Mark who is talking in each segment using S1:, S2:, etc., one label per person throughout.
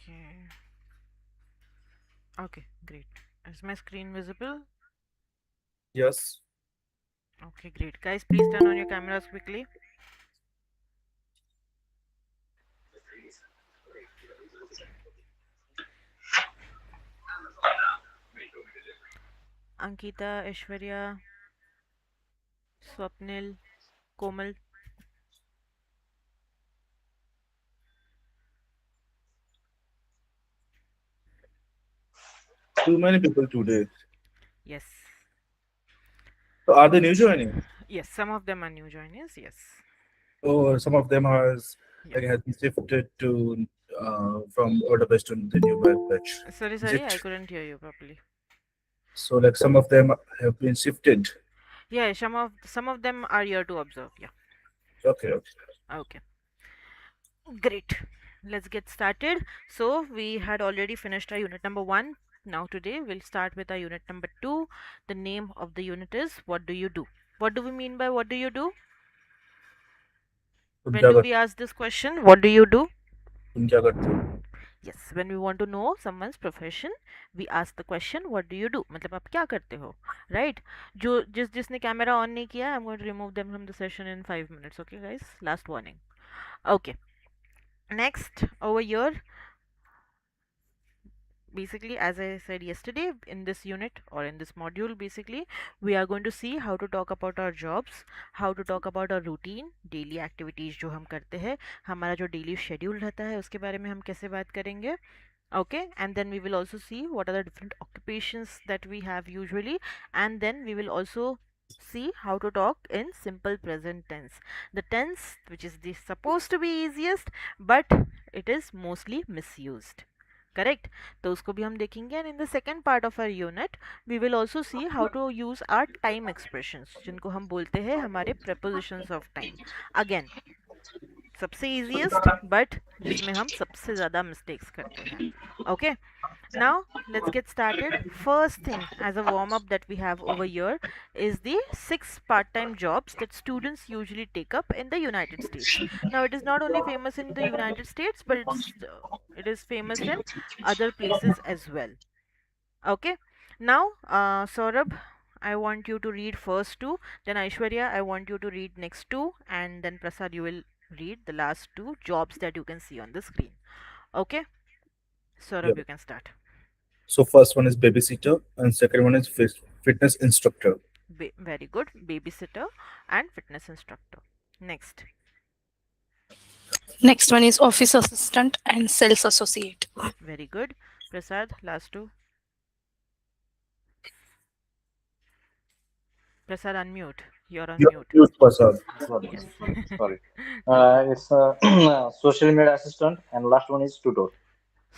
S1: Okay. Okay, great. Is my screen visible?
S2: Yes.
S1: Okay, great. Guys, please turn on your cameras quickly. Ankita, Aishwarya, Swapnil, Komal.
S2: Too many people today.
S1: Yes.
S2: So are they new
S1: Okay.
S2: joining?
S1: Yes, some of them are new joiners. Yes.
S2: Or some of them has
S1: Yeah.
S2: like has been shifted to from older batch to the new batch.
S1: Sorry,
S2: Is
S1: sorry,
S2: it?
S1: I couldn't hear you properly.
S2: So like some of them have been shifted.
S1: Yeah, some of them are here to observe. Yeah.
S2: Okay, okay.
S1: Okay. Great. Let's get started. So we had already finished our unit number 1. Now today we'll start with our unit number 2. The name of the unit is what do you do? What do we mean by what do you do?
S2: तुम
S1: When
S2: क्या
S1: do
S2: कर
S1: we ask this question? What do you do?
S2: तुम क्या करते हो?
S1: Yes, when we want to know someone's profession, we ask the question what do you do? मतलब आप क्या करते हो? Right? जो जिसने कैमरा ऑन नहीं किया, I'm going to remove them from the session in 5 minutes. Okay, guys? Last warning. Okay. Next, over here, basically, as I said yesterday, in this unit or in this module, basically we are going to see how to talk about our jobs, how to talk about our routine, daily activities जो हम करते हैं, हमारा जो daily schedule रहता है उसके बारे में हम कैसे बात करेंगे. Okay, and then we will also see what are the different occupations that we have usually, and then we will also see how to talk in simple present tense, the tense which is the supposed to be easiest, but it is mostly misused. Correct. तो उसको भी हम देखेंगे, and in the second part of our unit we will also see how to use our time expressions जिनको हम बोलते हैं हमारे prepositions of time. Again, सबसे easiest but जिसमें हम सबसे ज़्यादा mistakes करते हैं. Okay. Now let's get started. First thing as a warm up that we have over here is the 6 part-time jobs that students usually take up in the United States. Now it is not only famous in the United States, but it is famous in other places as well. Okay. Now Saurabh, I want you to read first two, then Aishwarya, I want you to read next two, and then Prasad, you will read the last two jobs that you can see on the screen. Okay.
S2: Yeah.
S1: Saurabh, you can start.
S2: So first one is babysitter and second one is fitness instructor.
S1: Very good. Babysitter and fitness instructor. Next.
S3: Next one is office assistant and sales associate.
S1: Very good. Prasad, last two. Prasad, unmute. You're on
S2: You
S1: mute.
S2: use Prasad.
S4: Sorry,
S1: Yes.
S4: sorry. It's social media assistant, and last one is tutor.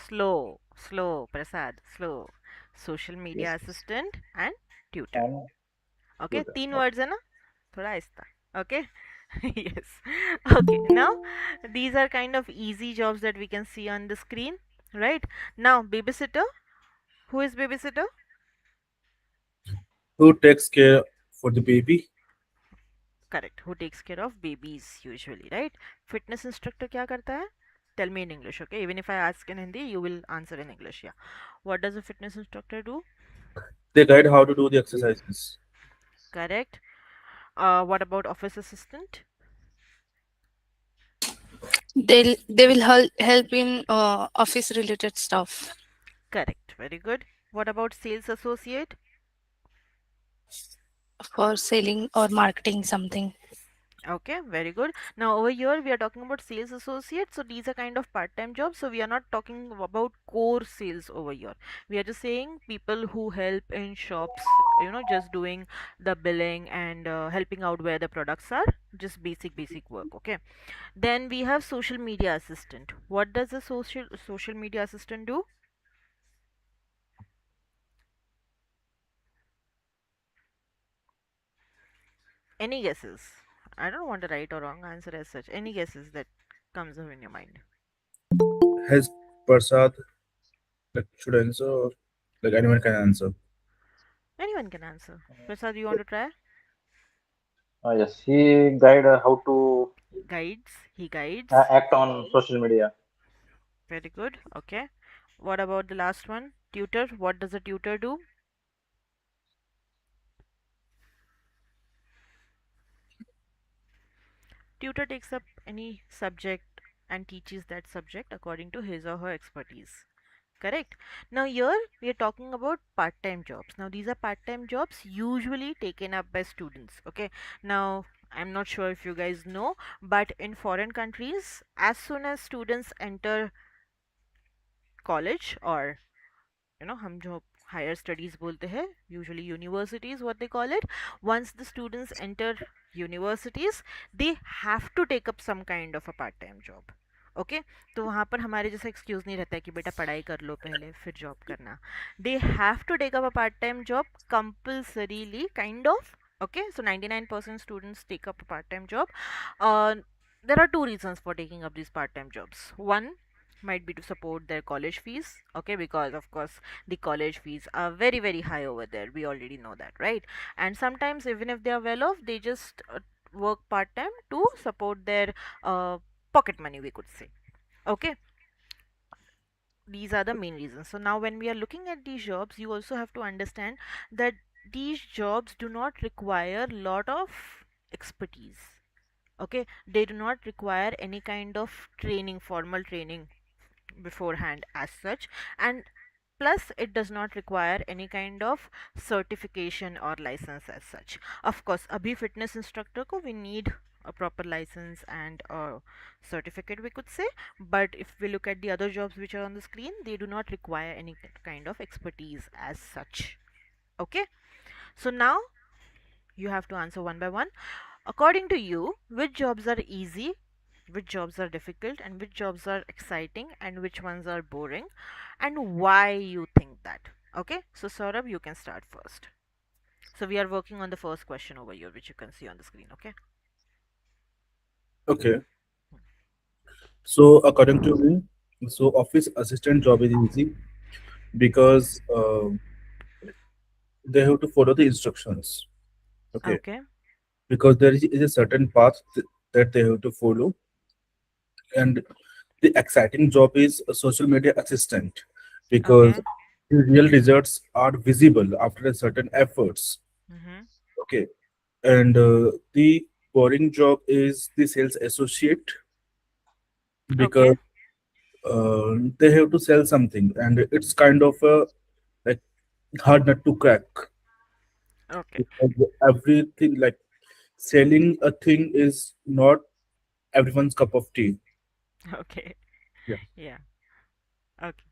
S1: Slow, slow, Prasad, slow. Social media
S4: Yes, yes.
S1: assistant and tutor.
S4: And
S1: Okay,
S4: tutor.
S1: तीन
S4: Okay.
S1: words है ना? थोड़ा आहिस्ता. Okay. Yes. Okay. Now these are kind of easy jobs that we can see on the screen, right? Now babysitter. Who is babysitter?
S2: Who takes care for the baby?
S1: Correct. Who takes care of babies usually, right? Fitness instructor क्या करता है? Tell me in English, okay? Even if I ask in Hindi, you will answer in English. Yeah. What does a fitness instructor do?
S2: They guide how to do the exercises.
S1: Correct. What about office assistant?
S3: They will help in office related stuff
S1: Correct. Very good. What about sales associate?
S3: for selling or marketing something.
S1: Okay, very good. Now over here we are talking about sales associates. So these are kind of part-time jobs. So we are not talking about core sales over here. We are just saying people who help in shops, just doing the billing and helping out where the products are. Just basic work. Okay. Then we have social media assistant. What does a social media assistant do? Any guesses? I don't want a right or wrong answer as such. Any guesses that comes up in your mind?
S2: Has Prasad like should answer or like anyone can answer?
S1: Anyone can answer. Prasad, you want to try?
S4: Yes, he guide how to
S1: Guides. He guides.
S4: act on social media.
S1: Very good. Okay. What about the last one? Tutor. What does a tutor do? Tutor takes up any subject and teaches that subject according to his or her expertise. Correct. Now here we are talking about part-time jobs. Now these are part-time jobs usually taken up by students. Okay. Now I'm not sure if you guys know, but in foreign countries, as soon as students enter college, or हम जो higher studies बोलते हैं, usually universities what they call it, once the students enter universities, they have to take up some kind of a part time job. Okay तो वहाँ पर हमारे जैसा excuse नहीं रहता है कि बेटा पढ़ाई कर लो पहले फिर जॉब करना. They have to take up a part time job compulsorily kind of. Okay, so 99% students take up a part time job. There are two reasons for taking up these part time jobs. One might be to support their college fees, okay, because of course the college fees are very very high over there, we already know that, right? And sometimes even if they are well off, they just work part time to support their pocket money, we could say. Okay, these are the main reasons. So now when we are looking at these jobs, you also have to understand that these jobs do not require lot of expertise. Okay, they do not require any kind of training, formal training beforehand as such, and plus it does not require any kind of certification or license as such. Of course abhi fitness instructor ko we need a proper license and a certificate, we could say, but if we look at the other jobs which are on the screen, they do not require any kind of expertise as such. Okay, so now you have to answer one by one. According to you, which jobs are easy, which jobs are difficult, and which jobs are exciting, and which ones are boring, and why you think that? Okay, so Saurabh, you can start first. So we are working on the first question over here, which you can see on the screen. Okay.
S2: Okay. So according to me, so office assistant job is easy because they have to follow the instructions. Okay.
S1: Okay.
S2: Because is a certain path that they have to follow. And the exciting job is a social media assistant because
S1: Okay.
S2: the real results are visible after a certain efforts.
S1: Mm-hmm.
S2: Okay. And the boring job is the sales associate
S1: Okay.
S2: because they have to sell something and it's kind of a like hard nut to crack
S1: Okay.
S2: because everything like selling a thing is not everyone's cup of tea.
S1: Okay.
S2: Yeah.
S1: Yeah. Okay.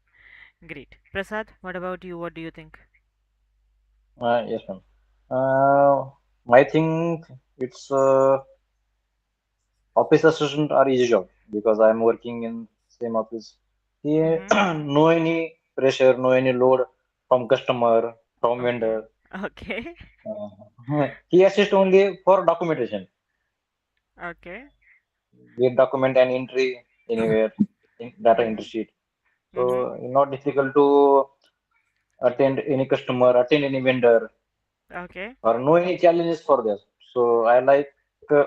S1: Great. Prasad, what about you? What do you think?
S4: Yes, ma'am. Uh, I think it's office assistant are easy job because I'm working in same office. Here,
S1: Mm-hmm.
S4: no any pressure, no any load from customer, from
S1: Okay.
S4: vendor.
S1: Okay.
S4: He assists only for documentation.
S1: Okay.
S4: We document an entry anywhere in data entry
S1: Mm-hmm.
S4: sheet.
S1: Mm-hmm.
S4: So not difficult to attend any customer, attend any vendor,
S1: Okay.
S4: or no any challenges for this. So I like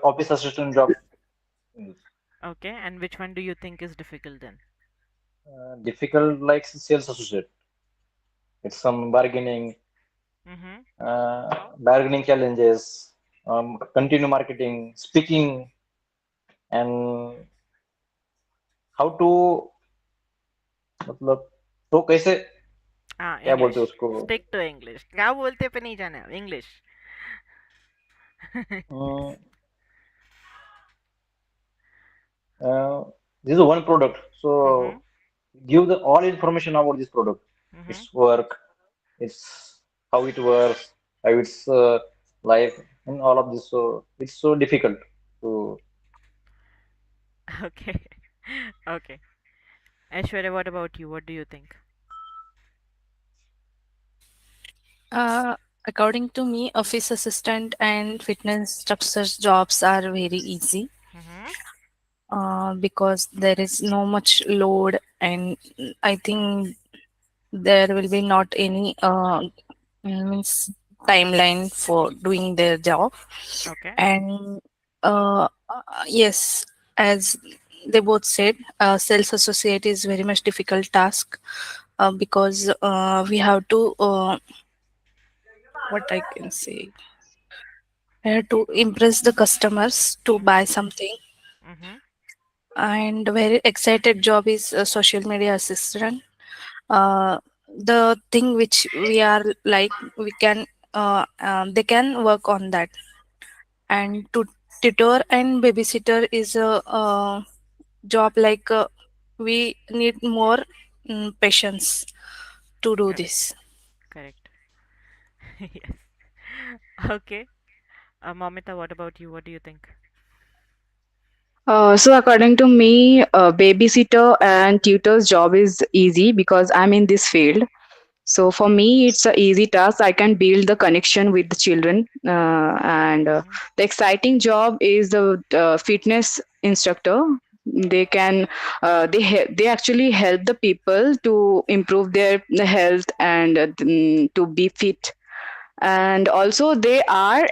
S4: office assistant job.
S1: Okay. And which one do you think is difficult then?
S4: Difficult like sales associate. It's some
S1: Mm-hmm.
S4: bargaining challenges, continue marketing, speaking, and how to मतलब तो कैसे
S1: हाँ
S4: क्या
S1: English.
S4: बोलते हैं उसको
S1: stick to English. क्या बोलते पे नहीं जाना English.
S4: uh, this is one product
S1: Mhm.
S4: so give the all information about this product,
S1: Mhm.
S4: its work, its how it works, how its life, and all of this, so it's so difficult to
S1: Okay. Okay. Aishwarya, what about you? What do you think?
S3: Uh, According to me, office assistant and fitness instructors jobs are very easy
S1: Mhm.
S3: because there is no much load, and I think there will be not any means timeline for doing their job.
S1: Okay.
S3: And yes, as they both said, sales associate is very much difficult task because we have to what I can say, we have to impress the customers to buy
S1: Mhm.
S3: something.
S1: Mhm.
S3: And very excited job is a social media assistant. The thing which we are like, we can they can work on that. And to tutor and babysitter is a job like we need more patience to do
S1: Correct.
S3: this.
S1: Correct. Yes. Okay. Momita, what about you? What do you think?
S5: So according to me, babysitter and tutor's job is easy because I'm in this field. So for me, it's a easy task. I can build the connection with the children, and
S1: Mhm.
S5: the exciting job is the fitness instructor. They can they actually help the people to improve their health and to be fit, and also they are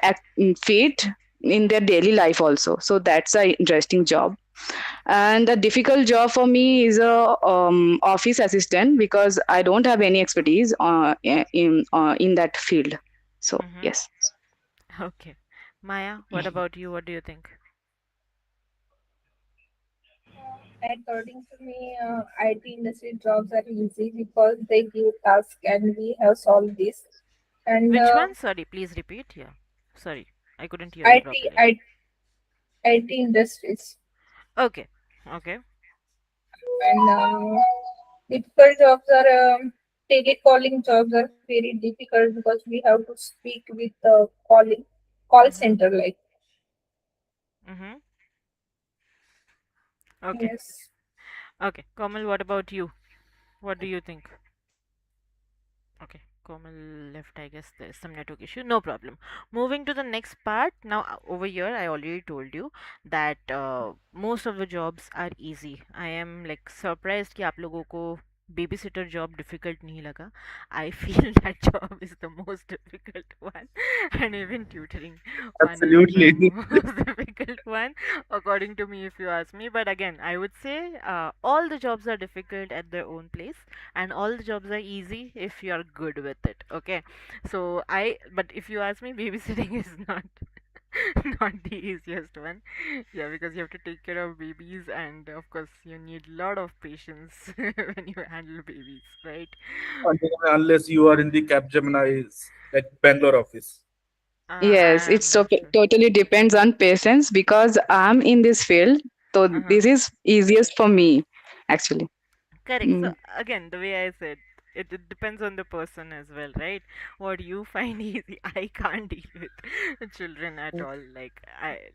S5: fit in their daily life also. So that's a interesting job. And the difficult job for me is a office assistant because I don't have any expertise in that field. So
S1: Mhm.
S5: yes.
S1: Okay. Maya, what about you? What do you think?
S6: According to me, IT industry jobs are easy because they give tasks and we have solved this. And
S1: Which one? Sorry, please repeat. Yeah. Sorry, I couldn't hear you
S6: IT,
S1: properly.
S6: IT industries
S1: Okay. Okay.
S6: and difficult jobs are telecalling jobs are very difficult because we have to speak with the calling call
S1: Mhm.
S6: center like
S1: Mhm. Okay.
S6: yes.
S1: Okay. Komal, what about you? What do you think? Okay, Komal left. I guess there's some network issue. No problem. Moving to the next part. Now, over here, I already told you that most of the jobs are easy. I am like surprised कि आप लोगों को babysitter job difficult नहीं लगा. I feel that job is the most difficult one, and even tutoring one is the
S2: Absolutely.
S1: most difficult one, according to me, if you ask me. But again, I would say all the jobs are difficult at their own place, and all the jobs are easy if you are good with it. Okay, so but if you ask me, babysitting is not not the easiest one. Yeah, because you have to take care of babies, and of course you need a lot of patience when you handle babies, right?
S2: Unless you are in the Capgemini's like Bangalore office.
S5: Yes,
S1: I'm not sure.
S5: totally depends on patience because I'm in this field. So
S1: Uh-huh.
S5: this is easiest for me actually.
S1: Correct. So
S5: Mm.
S1: again, the way I said, it depends on the person as well, right? What you find easy, I can't deal with children at all. Like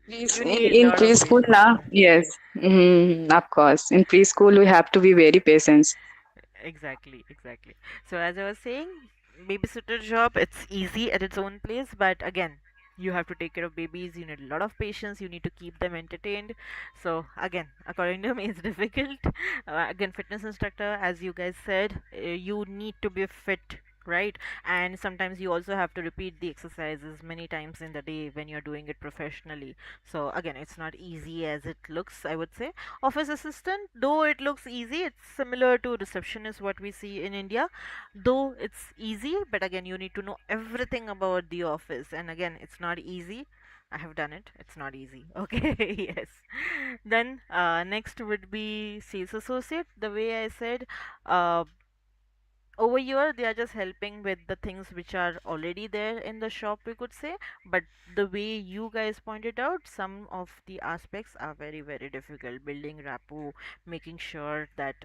S1: you need a
S5: In
S1: lot of
S5: preschool
S1: patience.
S5: now, yes, of course. In preschool, we have to be very patient.
S1: Exactly, exactly. So as I was saying, babysitter job, it's easy at its own place, but again, you have to take care of babies, you need a lot of patience, you need to keep them entertained. So again, according to me, it's difficult. Again, fitness instructor, as you guys said, you need to be fit, right? And sometimes you also have to repeat the exercises many times in the day when you're doing it professionally. So again, it's not easy as it looks, I would say. Office assistant, though it looks easy, it's similar to receptionist what we see in India. Though it's easy, but again, you need to know everything about the office, and again, it's not easy. I have done it. It's not easy. Okay, yes. Then next would be sales associate. The way I said, uh, over here they are just helping with the things which are already there in the shop, we could say. But the way you guys pointed out, some of the aspects are very very difficult, building rapport, making sure that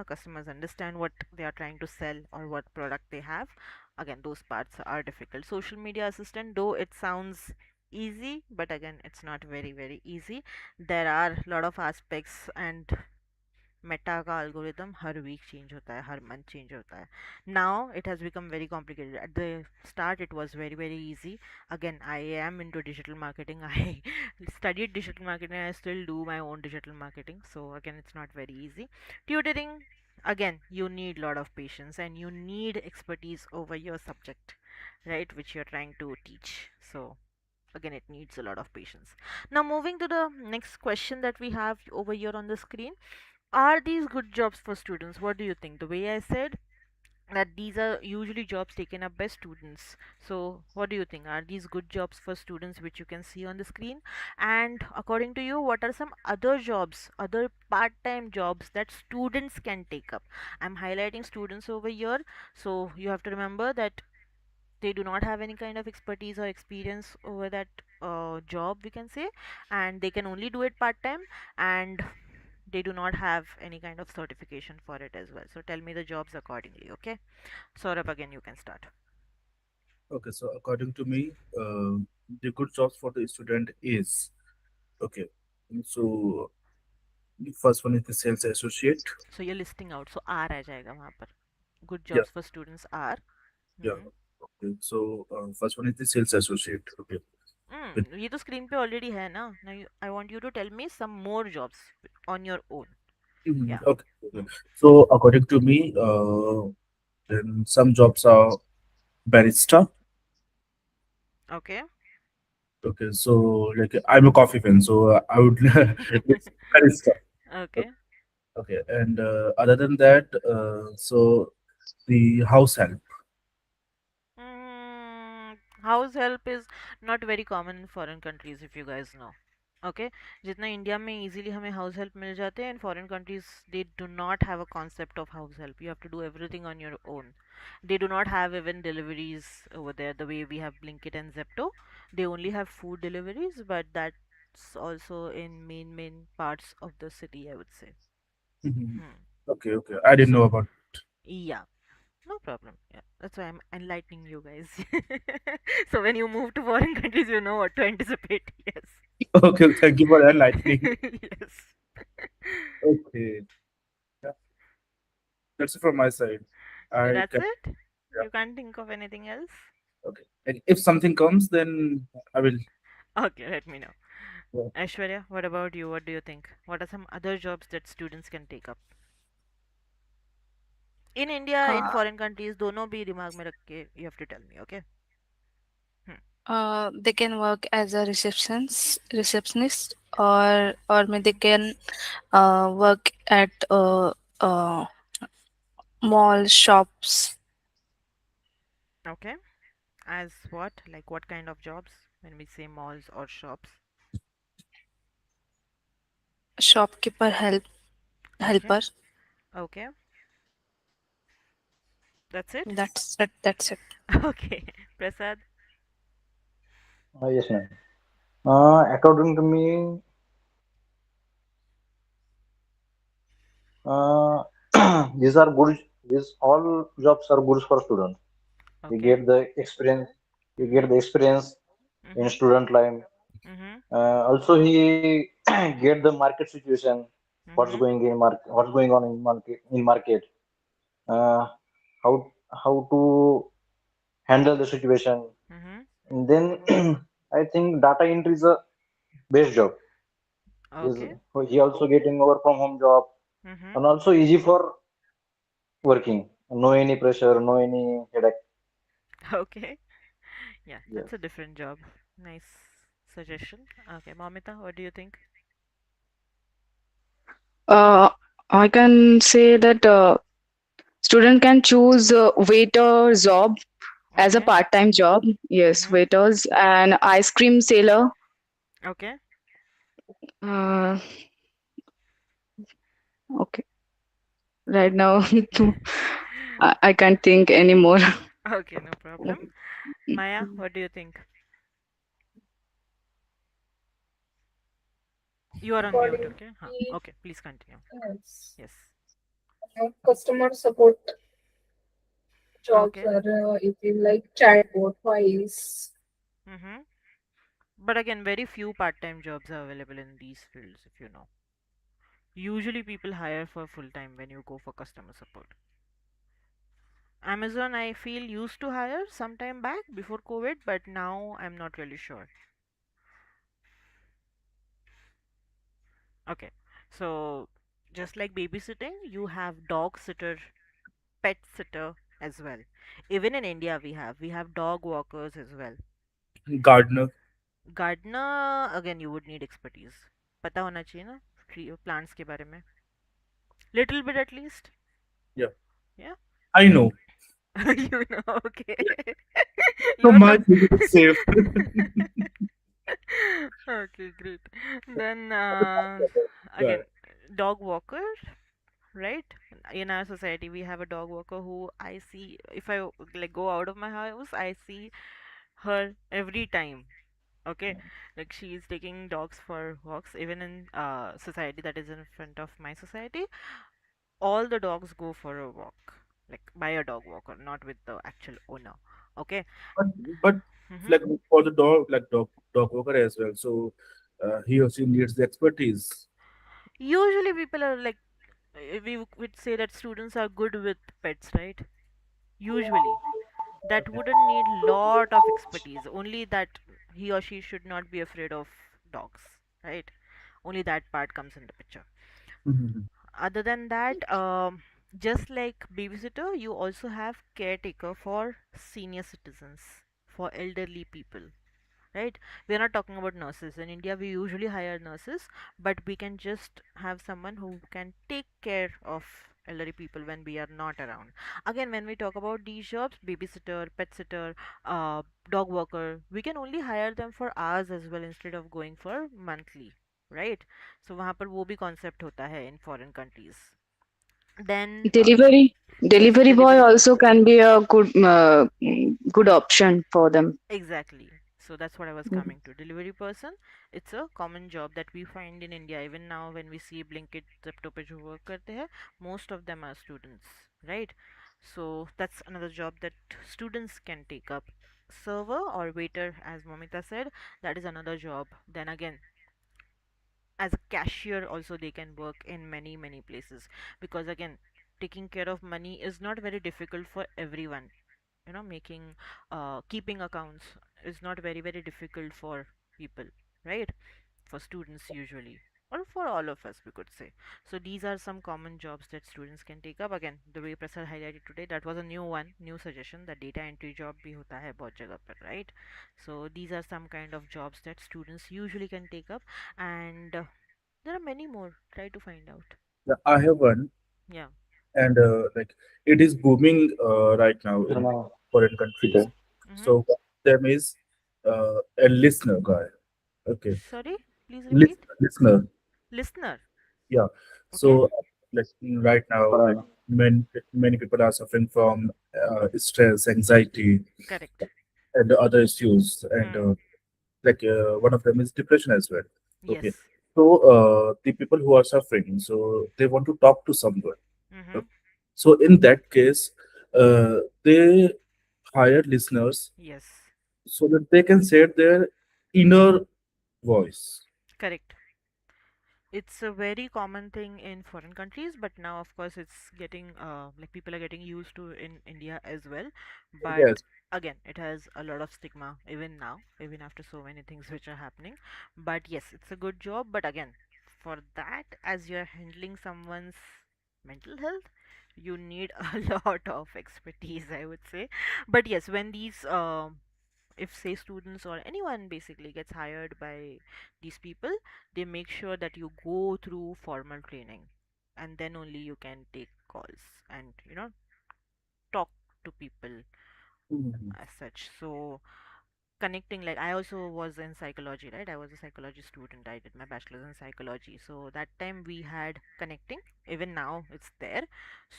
S1: customers understand what they are trying to sell or what product they have. Again, those parts are difficult. Social media assistant, though it sounds easy, but again, it's not very very easy. There are a lot of aspects, and Meta का algorithm हर week change होता है, हर month change होता है. Now it has become very complicated. At the start it was very very easy. Again, I am into digital marketing. I studied digital marketing. I still do my own digital marketing, so again it's not very easy. Tutoring, again, you need a lot of patience and you need expertise over your subject, right, which you're trying to teach. So again, it needs a lot of patience. Now moving to the next question that we have over here on the screen, are these good jobs for students? What do you think? The way I said, that these are usually jobs taken up by students. So, what do you think? Are these good jobs for students which you can see on the screen? And according to you, what are some other jobs, other part time jobs that students can take up? I'm highlighting students over here, so you have to remember that they do not have any kind of expertise or experience over that job, we can say, and they can only do it part time, and they do not have any kind of certification for it as well. So, tell me the jobs accordingly, okay? Saurabh, again, you can start.
S2: Okay, so according to me, the good jobs for the student is okay. So the first one is the sales associate.
S1: So you're listing out. So R आ जाएगा वहाँ पर. Good
S2: Yeah,
S1: jobs for students are.
S2: yeah.
S1: Hmm.
S2: Okay, so first one is the sales associate. Okay.
S1: ये तो screen पे already है ना. Now I want you to tell me some more jobs on your own. Yeah.
S2: Okay. Okay.
S1: Hmm.
S2: So according to me, then some jobs are barista.
S1: Okay.
S2: Okay, so like I'm a coffee fan, so I would it's barista.
S1: Okay.
S2: Okay, and other than that, so the house help.
S1: House help is not very common in foreign countries, if you guys know. Okay, जितना India में easily हमें house help मिल जाते हैं, in foreign countries they do not have a concept of house help. You have to do everything on your own. They do not have even deliveries over there the way we have Blinkit and Zepto. They only have food deliveries, but that's also in main parts of the city, I would say.
S2: Mhm.
S1: Hmm.
S2: Okay, okay. I didn't
S1: So
S2: know about.
S1: yeah, no problem. Yeah, that's why I'm enlightening you guys. So when you move to foreign countries, you know what to anticipate. Yes.
S2: Okay, thank you for enlightening.
S1: Yes.
S2: Okay, yeah, that's it from my side. I
S1: That's
S2: can,
S1: it.
S2: yeah,
S1: You can't think of anything else.
S2: okay. And if something comes, then I will.
S1: Okay, let me know.
S2: Yeah.
S1: Aishwarya, what about you? What do you think? What are some other jobs that students can take up? In India, in
S3: Uh,
S1: foreign countries, दोनों भी दिमाग में रख के you have to tell me, okay? Hmm.
S3: they can work as a receptionist, or they can work at mall shops,
S1: Okay. As what? Like what kind of jobs when we say malls or shops?
S3: shopkeeper
S1: Okay.
S3: helper.
S1: Okay. That's it?
S3: That's it.
S1: Okay. Prasad?
S4: Yes, ma'am. According to me, uh, these are good. These all jobs are good for students. You
S1: Okay.
S4: get the experience. You get
S1: Mm-hmm.
S4: the experience in
S1: Mm-hmm.
S4: student life.
S1: Mm-hmm.
S4: Also, he get the market situation.
S1: Mm-hmm.
S4: What's going on in market? Uh, how to handle the situation.
S1: Mm-hmm.
S4: And then I think data entry is a best job. Is
S1: Okay.
S4: he also getting work from home job
S1: Mm-hmm.
S4: and also easy for working. No any pressure, no any headache.
S1: Okay. Yeah,
S4: Yes.
S1: that's a different job. Nice suggestion. Okay, Momita, what do you think?
S5: Uh, I can say that student can choose waiter job as a
S1: Okay.
S5: part-time job. Yes,
S1: Mm-hmm.
S5: waiters and ice cream seller.
S1: Okay.
S5: Uh, okay, right now I can't think anymore.
S1: Okay, no problem. Maya, what do you think? You are on mute,
S6: According
S1: okay?
S6: to
S1: Huh.
S6: me,
S1: Okay, please continue.
S6: yes,
S1: Yes.
S6: customer support jobs
S1: Okay.
S6: are it is like chatbot, voice.
S1: Mm-hmm. But again, very few part-time jobs are available in these fields, if you know. Usually people hire for full-time when you go for customer support. Amazon, I feel, used to hire some time back before COVID, but now I'm not really sure. Okay, so just like babysitting, you have dog sitter, pet sitter as well. Even in India, we have dog walkers as well.
S2: Gardener.
S1: Gardener, again, you would need expertise. पता होना चाहिए ना plants के बारे में. Little bit at least.
S2: Yeah,
S1: Yeah.
S2: I know.
S1: You know, okay.
S2: So
S1: You're
S2: my
S1: from.
S2: feeling is safe.
S1: Okay, great. Then
S2: Right.
S1: again, dog walker, right? In our society, we have a dog walker who I see if I like go out of my house, I see her every time. Okay, like she is taking dogs for walks, even in society that is in front of my society. All the dogs go for a walk, like by a dog walker, not with the actual owner. Okay.
S2: But but
S1: Mm-hmm.
S2: like for the dog, like dog walker as well. So he or she needs the expertise.
S1: Usually, people are like would say that students are good with pets, right? Usually, that wouldn't need lot of expertise. Only that he or she should not be afraid of dogs, right? Only that part comes in the picture.
S2: Mhm.
S1: Other than that, just like babysitter, you also have caretaker for senior citizens, for elderly people, right? We are not talking about nurses. In India, we usually hire nurses, but we can just have someone who can take care of elderly people when we are not around. Again, when we talk about these jobs, babysitter, pet sitter, uh, dog walker, we can only hire them for hours as well instead of going for monthly, right? So वहाँ पर वो भी concept होता है in foreign countries. Then
S5: Delivery
S1: yes,
S5: delivery boy
S1: delivery
S5: also
S1: person.
S5: can be a good option for them.
S1: Exactly. So that's what I was
S5: Mhm.
S1: coming to. Delivery person, it's a common job that we find in India. Even now, when we see Blinkit, Zepto पे जो work करते हैं, most of them are students, right? So that's another job that students can take up. Server or waiter, as Momita said, that is another job. Then again, as a cashier, also they can work in many many places because again, taking care of money is not very difficult for everyone. Making keeping accounts is not very very difficult for people, right? For students usually, or for all of us we could say. So these are some common jobs that students can take up. Again, the way Prasad highlighted today, that was a new one, new suggestion, that data entry job bhi hota hai bahut jagah par, right? So these are some kind of jobs that students usually can take up, and there are many more. Try to find out.
S2: Yeah, I have one,
S1: Yeah.
S2: and like it is booming right now in
S4: Drama.
S2: foreign
S4: Okay.
S2: countries.
S1: Mm-hmm.
S2: So one of them is a listener guy. Okay,
S1: Sorry, please repeat.
S2: listener.
S1: Listener.
S2: Yeah.
S1: Okay.
S2: So like right now, like
S4: Parana.
S2: many people are suffering from stress, anxiety,
S1: Correct.
S2: and other issues, and
S1: Hmm.
S2: like one of them is depression as well. Okay.
S1: Yes.
S2: So the people who are suffering, so they want to talk to someone.
S1: Mm-hmm.
S2: Okay. So in that case, they hire listeners
S1: Yes.
S2: so that they can share their inner voice.
S1: Correct. It's a very common thing in foreign countries, but now of course it's getting like people are getting used to in India as well. But
S2: Yes.
S1: again, it has a lot of stigma even now, even after so many things which are happening. But yes, it's a good job. But again, for that, as you're handling someone's mental health, you need a lot of expertise, I would say. But yes, when these if say students or anyone basically gets hired by these people, they make sure that you go through formal training, and then only you can take calls and talk to people
S2: Mhm.
S1: as such. So connecting, like I also was in psychology, right? I was a psychology student. I did my bachelor's in psychology, so that time we had connecting. Even now it's there.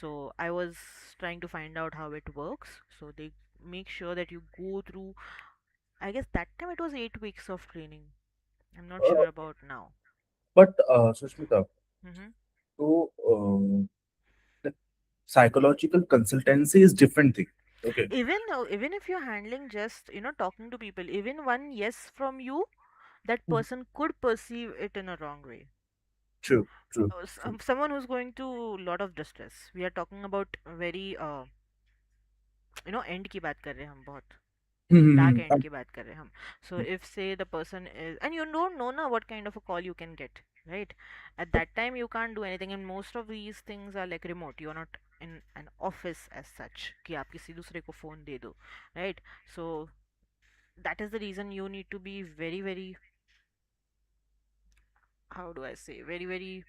S1: So I was trying to find out how it works. So they make sure that you go through, I guess that time it was 8 weeks of training. I'm not
S2: Uh,
S1: sure about now.
S2: but Sushmita,
S1: Hmm.
S2: so the psychological consultancy is different thing. Okay.
S1: Even if you're handling just talking to people, even one yes from you, that
S2: Mhm.
S1: person could perceive it in a wrong way.
S2: True, true, true.
S1: Someone who's going through lot of distress, we are talking about very and की बात कर रहे हैं हम, बहुत dark
S2: Mhm.
S1: And की बात कर रहे हैं हम. So if say the person is, and you don't know na what kind of a call you can get, right? At that time you can't do anything, and most of these things are like remote. You're not in an office as such कि आप किसी दूसरे को phone दे दो, right? So that is the reason you need to be very very, how do I say, very very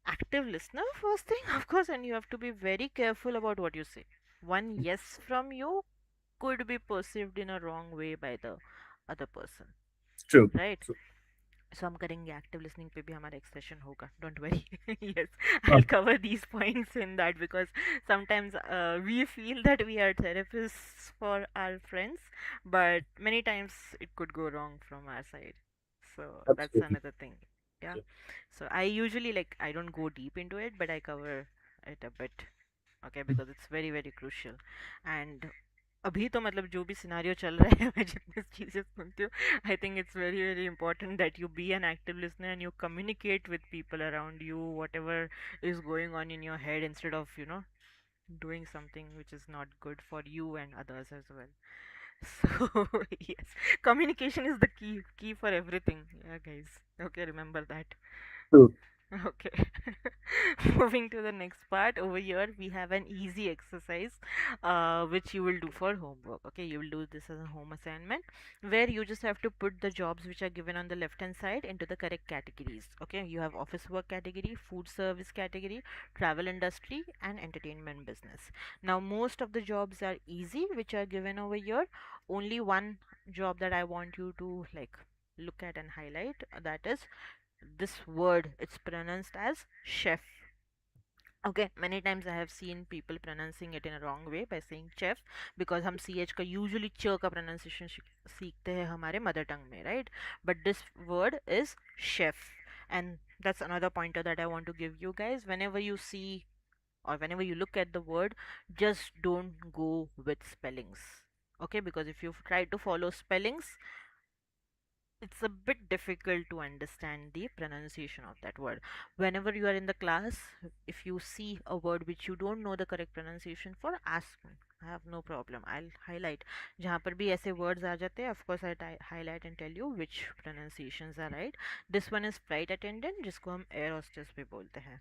S1: active listener first thing, of course, and you have to be very careful about what you say. One yes from you could be perceived in a wrong way by the other person,
S2: True.
S1: right?
S2: So,
S1: So हम करेंगे active listening पे भी हमारा एक session होगा, don't worry. Yes,
S2: uh,
S1: I'll cover these points in that, because sometimes we feel that we are therapists for our friends, but many times it could go wrong from our side. So that's
S2: absolutely.
S1: another thing. Yeah. So I usually, like, I don't go deep into it, but I cover it a bit, okay, because it's very very crucial. And अभी तो मतलब जो भी scenario चल रहा है मैं जितनी चीज़ें सुनती हूँ, I think it's very very important that you be an active listener and you communicate with people around you, whatever is going on in your head, instead of doing something which is not good for you and others as well. So yes, communication is the key for everything. Yeah, guys, okay, remember that.
S2: True.
S1: Okay. Moving to the next part. Over here, we have an easy exercise, which you will do for homework. Okay, you will do this as a home assignment, where you just have to put the jobs which are given on the left hand side into the correct categories. Okay, you have office work category, food service category, travel industry, and entertainment business. Now, most of the jobs are easy, which are given over here. Only one job that I want you to like look at and highlight, that is this word. It's pronounced as chef. Okay, many times I have seen people pronouncing it in a wrong way by saying chef, because हम ch का usually ch का pronunciation सीखते हैं हमारे mother tongue में, right? But this word is chef. And that's another pointer that I want to give you guys. Whenever you see or whenever you look at the word, just don't go with spellings. Okay, because if you try to follow spellings, it's a bit difficult to understand the pronunciation of that word. Whenever you are in the class, if you see a word which you don't know the correct pronunciation for, ask me. I have no problem, I'll highlight. जहाँ पर भी ऐसे words आ जाते हैं, of course I'll highlight and tell you which pronunciations are right. This one is flight attendant, जिसको हम air hostess भी बोलते हैं.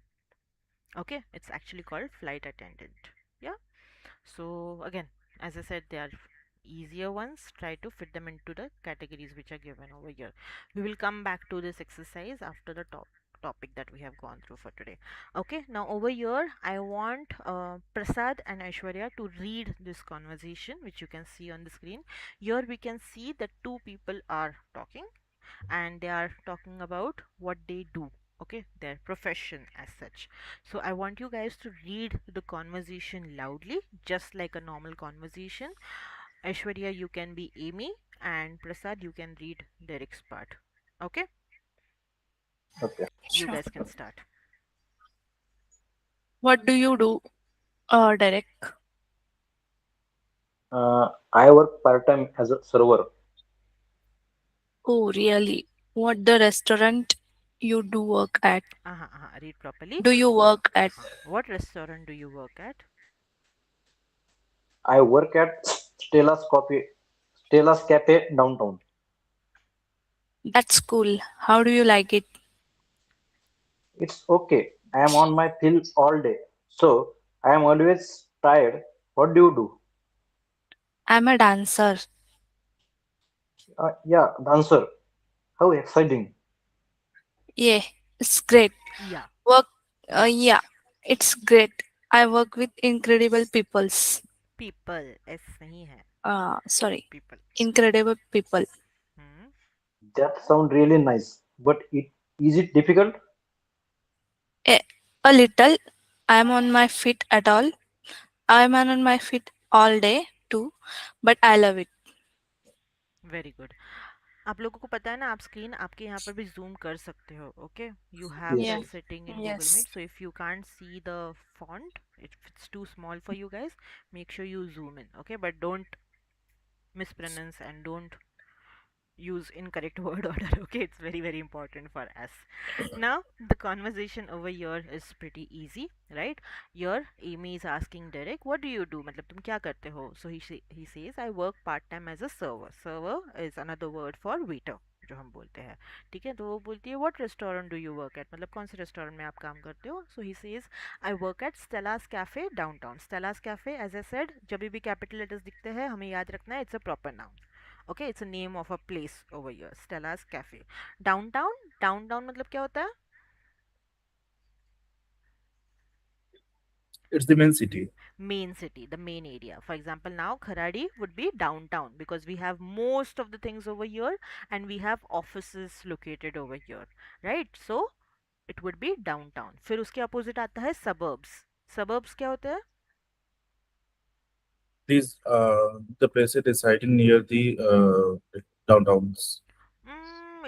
S1: Okay, it's actually called flight attendant. Yeah. So again, as I said, they are easier ones. Try to fit them into the categories which are given over here. We will come back to this exercise after the topic that we have gone through for today. Okay, now over here I want Prasad and Aishwarya to read this conversation which you can see on the screen. Here we can see that two people are talking, and they are talking about what they do, okay, their profession as such. So I want you guys to read the conversation loudly, just like a normal conversation. Aishwarya, you can be Amy, and Prasad, you can read Derek's part. Okay,
S4: Okay.
S1: you
S3: Sure.
S1: guys can start.
S3: What do you do, Derek?
S4: I work part time as a server.
S3: Oh, really? What the restaurant you do work at?
S1: Read properly.
S3: Do you work at?
S1: What restaurant do you work at?
S4: I work at Stella's Cafe downtown.
S3: That's cool. How do you like it?
S4: It's okay. I am on my pill all day, so I am always tired. What do you do?
S3: I'm a dancer.
S4: Yeah, dancer. How exciting!
S3: Yeah, it's great.
S1: Yeah,
S3: Work.
S1: yeah.
S3: Yeah, it's great. I work with incredible peoples.
S1: People, S नहीं है.
S3: Sorry,
S1: People.
S3: incredible people.
S1: Hmm.
S4: That sounds really nice, but is it difficult?
S3: A, a little. I'm on my feet at all. I'm on my feet all day too, but I love it.
S1: Very good. आप लोगों को पता है ना, आप screen आपके यहाँ पर भी जूम कर सकते हो. Okay, you have
S4: Yes,
S3: Yeah.
S1: That
S4: yes.
S1: Setting in Google
S3: Yes.
S1: Meet. So if you can't see the font, if it's too small for you guys, make sure you zoom in. Okay, but don't mispronounce and don't use incorrect word order. Okay, it's very very important for us. Now the conversation over here is pretty easy, right? Here Amy is asking Derek, what do you do, मतलब तुम क्या करते हो? So he says, I work part time as a server. Server is another word for waiter, जो हम बोलते हैं. ठीक है, तो वो बोलती है, what restaurant do you work at, मतलब कौन से restaurant में आप काम करते हो? So he says, I work at Stella's Cafe downtown. Stella's Cafe, as I said, जब भी capital letters दिखते हैं हमें याद रखना है, it's a proper noun. Okay, it's a name of a place over here, Stella's Cafe. Downtown, downtown मतलब क्या होता है?
S2: It's the main city.
S1: main city, the main area. For example, now Kharadi would be downtown because we have most of the things over here and we have offices located over here, right? So it would be downtown. फिर उसके opposite आता है suburbs. Suburbs क्या होते हैं?
S2: These the places residing near the downtowns.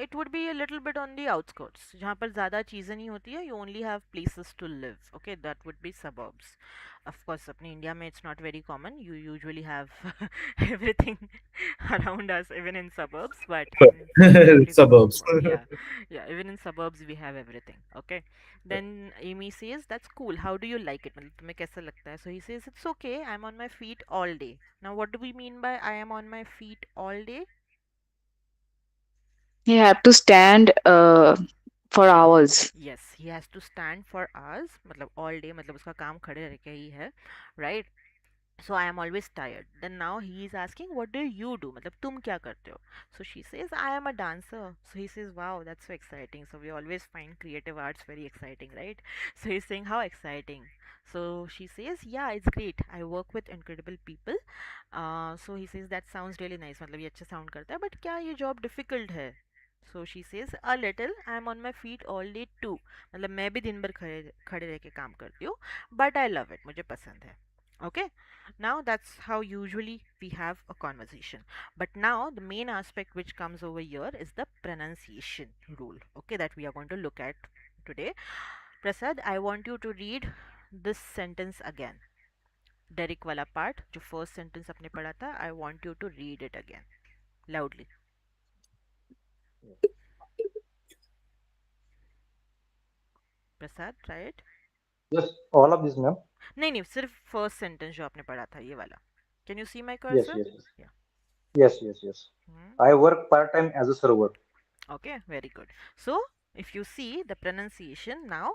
S1: It would be a little bit on the outskirts जहाँ पर ज़्यादा चीज़ें नहीं होती है. You only have places to live. Okay, that would be suburbs. Of course, अपने इंडिया में it's not very common. You usually have everything around us, even in suburbs. But in countries like
S2: Suburbs.
S1: yeah, yeah, even in suburbs we have everything. Okay. Then Amy says, "That's cool. How do you like it? मतलब तुम्हें कैसा लगता है?" So he says, "It's okay. I'm on my feet all day." Now, what do we mean by I am on my feet all day?
S5: You have to stand for hours.
S1: Yes, he has to stand for hours. मतलब all day, मतलब उसका काम खड़े रह के ही है, right? So I am always tired. Then now he is asking, what do you do? मतलब तुम क्या करते हो? So she says, I am a dancer. So he says, wow, that's so exciting. So we always find creative arts very exciting, right? So he's saying, how exciting. So she says, yeah, it's great. I work with incredible people. So he says, that sounds really nice. मतलब ये अच्छा sound करता है. But क्या ये job difficult है? So she says, a little. I am on my feet all day too. मतलब मैं भी दिन भर खड़े खड़े रह के काम करती हूँ. But I love it. मुझे पसंद है. Okay, now that's how usually we have a conversation. But now the main aspect which comes over here is the pronunciation rule, okay, that we are going to look at today. Prasad, I want you to read this sentence again. Derek wala part, जो first sentence अपने पढ़ा था, I want you to read it again loudly. Prasad, try it.
S4: Yes, all of this, ma'am.
S1: नहीं सिर्फ first sentence जो आपने पढ़ा था ये वाला. Can you see my
S4: Yes,
S1: cursor?
S4: yes, yes,
S1: Yeah.
S4: yes, yes, yes.
S1: Hmm.
S4: I work part time as a server.
S1: Okay, very good. So if you see the pronunciation now,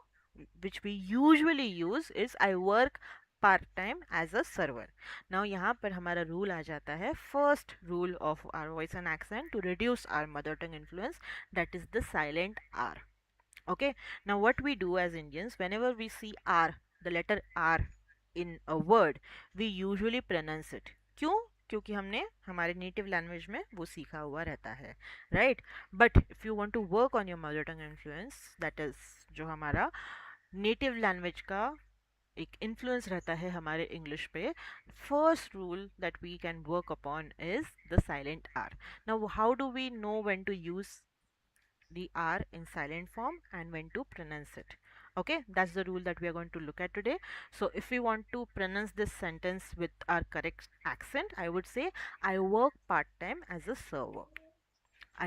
S1: which we usually use is I work part time as a server. Now यहाँ पर हमारा rule आ जाता है, first rule of our voice and accent to reduce our mother tongue influence, that is the silent R. Okay, now what we do as Indians, whenever we see R, the letter R in a word, we usually pronounce it. क्यों? क्योंकि हमने हमारे native language में वो सीखा हुआ रहता है, right? But if you want to work on your mother tongue influence, that is जो हमारा नेटिव लैंग्वेज का एक इन्फ्लुएंस रहता है हमारे इंग्लिश पे, first rule that we can work upon is the silent R. Now how do we know when to use the R in silent form and when to pronounce it? Okay, that's the rule that we are going to look at today. So if we want to pronounce this sentence with our correct accent, I would say I work part-time as a server.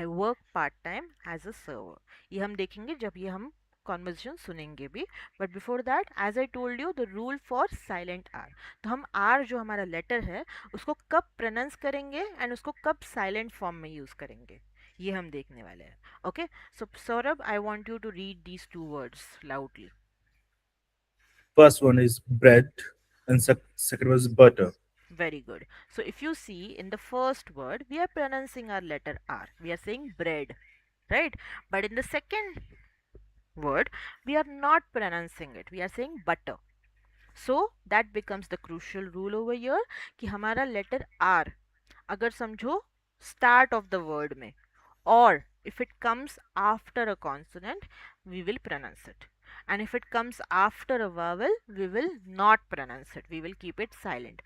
S1: I work part-time as a server. ये हम देखेंगे जब ये हम conversation सुनेंगे भी. But before that, as I told you, the rule for silent R. तो हम आर जो हमारा लेटर है उसको कब प्रोनाउंस करेंगे एंड उसको कब साइलेंट फॉर्म में यूज करेंगे, ये हम देखने वाले हैं. Okay, so Saurabh, I want you to read these two words loudly.
S2: First one is bread, and second was butter.
S1: Very good. So if you see in the first word, we are pronouncing our letter R. We are saying bread, right? But in the second word, we are not pronouncing it. We are saying butter. So that becomes the crucial rule over here कि हमारा letter R अगर समझो start of the word में, or if it comes after a consonant, we will pronounce it. And if it comes after a vowel, we will not pronounce it. We will keep it silent.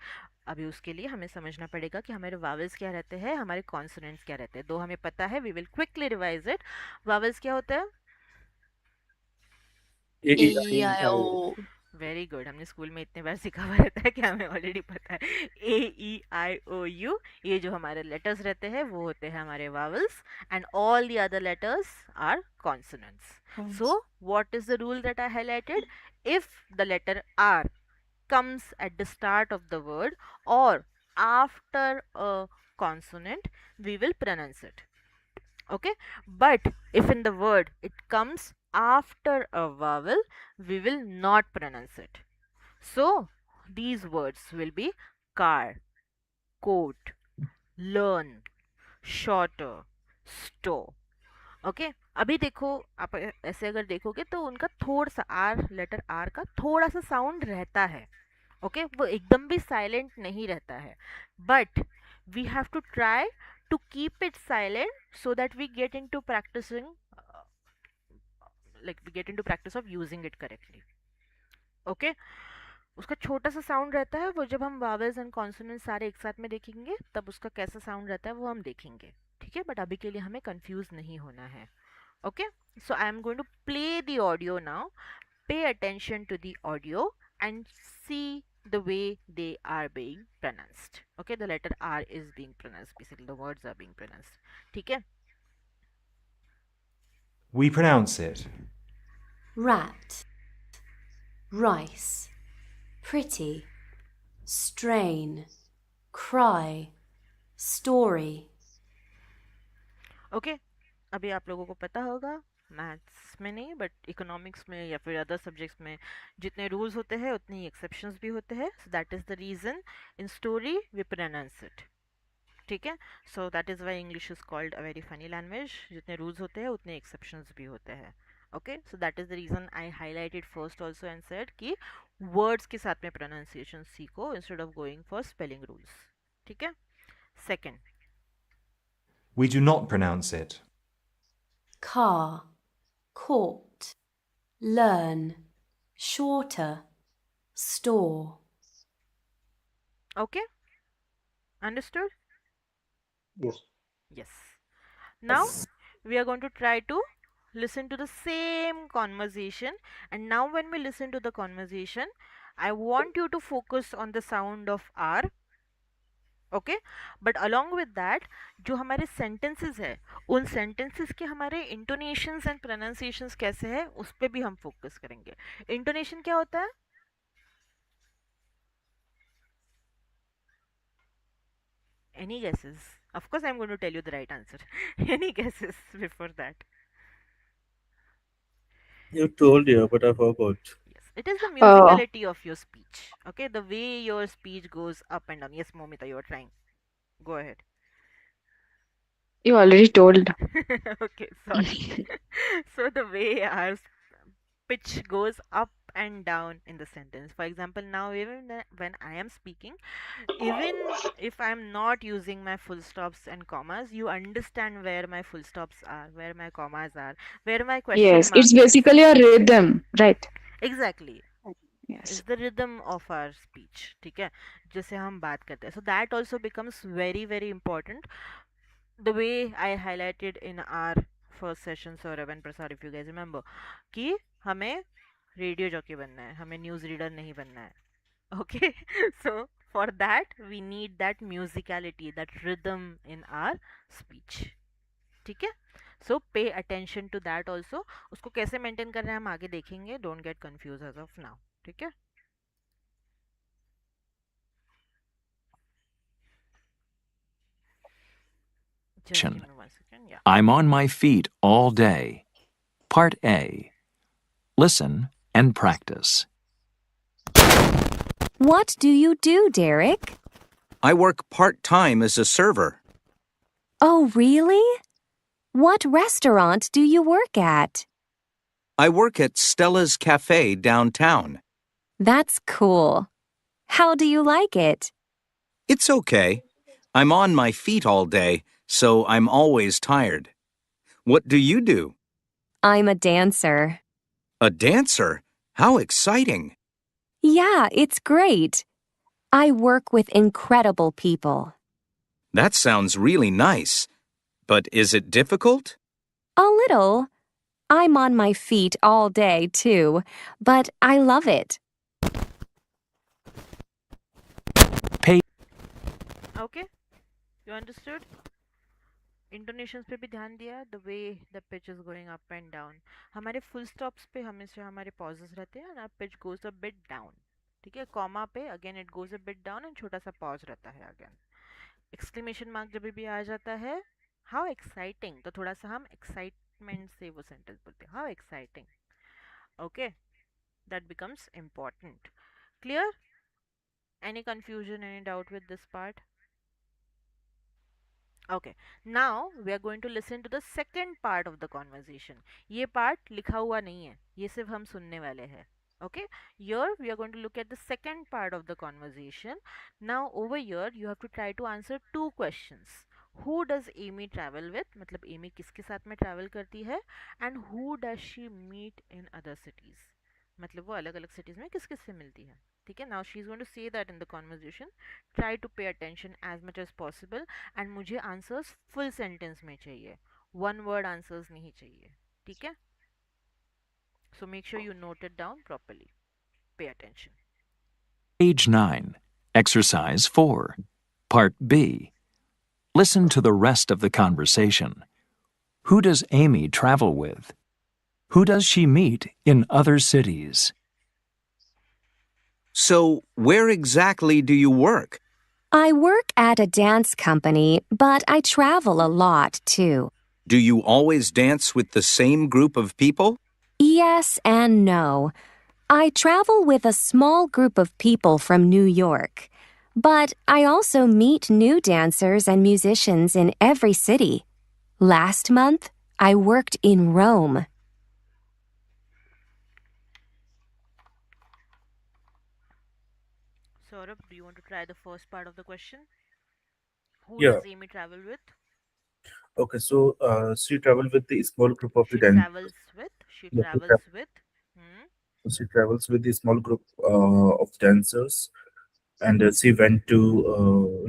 S1: अभी उसके लिए हमें समझना पड़ेगा कि हमारे vowels क्या रहते हैं, हमारे कॉन्सोनेंट्स क्या रहते हैं. दो हमें पता है, we will quickly revise it. Vowels क्या होता है?
S2: A
S3: A
S2: E
S3: E
S4: E,
S3: I
S4: I,
S3: O.
S1: Very good. हमने स्कूल में इतने बार सीखा हुआ रहता है कि हमें ऑलरेडी पता है. A E I O U, ये जो हमारे लेटर्स रहते हैं वो होते हैं हमारे vowels, and all the other letters are consonants. So what is the rule that I highlighted? If the letter R comes at the start of the word or after a consonant, we will pronounce it. Okay, but if in the word it comes after a vowel, we will not pronounce it. So these words will be car, coat, learn, shorter, store. Okay, अभी देखो आप ऐसे अगर देखोगे तो उनका थोड़ा सा आर, लेटर आर का थोड़ा सा साउंड रहता है. ओके, वो एकदम भी साइलेंट नहीं रहता है, but we have to try to keep it silent so that we get into practising, like we get into practice of using it correctly. Okay, उसका छोटा सा साउंड रहता है, वो जब हम वावेल्स एंड कॉन्सोनेंट्स सारे एक साथ में देखेंगे तब उसका कैसा साउंड रहता है वो हम देखेंगे, ठीक है, बट अभी के लिए हमें कंफ्यूज नहीं होना है। Okay, so I am going to play the audio now. Pay attention to the audio and see the way they are being pronounced. Okay, the letter R is being pronounced, basically the words are being pronounced, ठीक है?
S7: We pronounce it.
S8: rat, rice, pretty, strain, cry, story.
S1: Okay, अभी आप लोगों को पता होगा, maths में नहीं बट इकोनॉमिक्स में या फिर अदर सब्जेक्ट्स में जितने रूल्स होते हैं उतने ही एक्सेप्शंस भी होते हैं, so that is the reason in story we pronounce it, ठीक है? So that is why English is called a very funny language, जितने रूल्स होते हैं उतने एक्सेप्शंस भी होते हैं। Okay, so that is the reason I highlighted first also and said कि वर्ड्स के साथ में प्रोनाउंसिएशन सीखो instead of going for spelling rules, ठीक है? Second,
S7: We do not pronounce it.
S8: Car, court, learn, shorter, store.
S1: Okay, understood?
S4: Yes.
S1: Yes. Now we are going to try to listen to the same conversation, and now when we listen to the conversation, I want you to focus on the sound of R. Okay, but along with that जो हमारे sentences है उन sentences के हमारे इंटोनेशंस and pronunciations कैसे है उस पर भी हम फोकस करेंगे। इंटोनेशन क्या होता है? Any guesses? Of course, I'm going to tell you the right answer. Any guesses before that?
S2: You told you, but I forgot.
S1: Yes, it is the
S5: Uh,
S1: musicality of your speech. Okay, the way your speech goes up and down. Yes, Momita, you are trying. Go ahead.
S5: you already told.
S1: Okay, sorry. So the way our pitch goes up and down in the sentence. For example, now even when I am speaking, even if I'm not using my full stops and commas, you understand where my full stops are, where my commas are, where my question
S5: Yes,
S1: mark
S5: it's
S1: is.
S5: basically a rhythm, right?
S1: Exactly.
S5: Yes.
S1: Is the rhythm of our speech, ठीक है, जिससे हम बात करते हैं. So that also becomes very very important. The way I highlighted in our first session, sir, Evan Prasad, if you guys remember, कि हमें radio jockey बनना है, हमें न्यूज़ रीडर नहीं बनना है. Okay, so for that we need that musicality, that rhythm in our speech, ठीक है? So pay attention to that also. उसको कैसे मेंटेन करना है हम आगे देखेंगे. Don't get confused as of now, ठीक है? Just give me 1 second. Yeah.
S9: I'm on my feet all day. Part A. Listen and practice.
S10: What do you do, Derek?
S11: I work part-time as a server.
S10: Oh, really? What restaurant do you work at?
S11: I work at Stella's Cafe downtown.
S10: That's cool. How do you like it?
S11: It's okay. I'm on my feet all day, so I'm always tired. What do you do?
S10: I'm a dancer.
S11: A dancer? How exciting!
S10: Yeah, it's great. I work with incredible people.
S11: That sounds really nice. But is it difficult?
S10: A little. I'm on my feet all day, too, but I love it.
S1: Okay, you understood? इंटोनेशंस पे भी ध्यान दिया. The way the pitch is going up and down. हमारे full stops पे हमेशा हमारे pauses रहते हैं ना, pitch goes a bit down, ठीक है? कॉमा पे again it goes a bit down and छोटा सा पॉज रहता है अगेन. एक्सक्लेमेशन मार्क जब भी आ जाता है, हाउ एक्साइटिंग, तो थोड़ा सा हम एक्साइटमेंट से वो सेंटेंस बोलते हैं, how exciting. Okay, that becomes important. Clear? Any confusion, any doubt with this part? Okay, now we are going to listen to the second part of the conversation. ये part लिखा हुआ नहीं है, ये सिर्फ हम सुनने वाले हैं. Okay, here we are going to look at the second part of the conversation. Now over here you have to try to answer two questions. Who does Amy travel with, मतलब एमी किसके साथ में travel करती है, and who does she meet in other cities, मतलब वो अलग अलग सिटीज में किस किस से मिलती है. ठीक है, now she is going to say that in the conversation. Try to pay attention as much as possible, and मुझे आंसर्स फुल सेंटेंस में चाहिए, वन वर्ड आंसर्स नहीं चाहिए. ठीक है, so make sure you note it down properly. Pay attention.
S9: Page 9, Exercise 4, Part B. Listen to the rest of the conversation. Who does Amy travel with? Who does she meet in other cities?
S11: So, where exactly do you work?
S10: I work at a dance company, but I travel a lot too.
S11: Do you always dance with the same group of people?
S10: Yes and no. I travel with a small group of people from New York. But I also meet new dancers and musicians in every city. Last month, I worked in Rome.
S1: Saurabh, do you want to try the first part of the question? Who
S2: Yeah.
S1: does Amy travel with?
S2: Okay, so she traveled with the small group of the
S1: She
S2: dan.
S1: travels with. She
S2: Yeah,
S1: travels with. Hmm?
S2: she travels with the small group of dancers, and she went to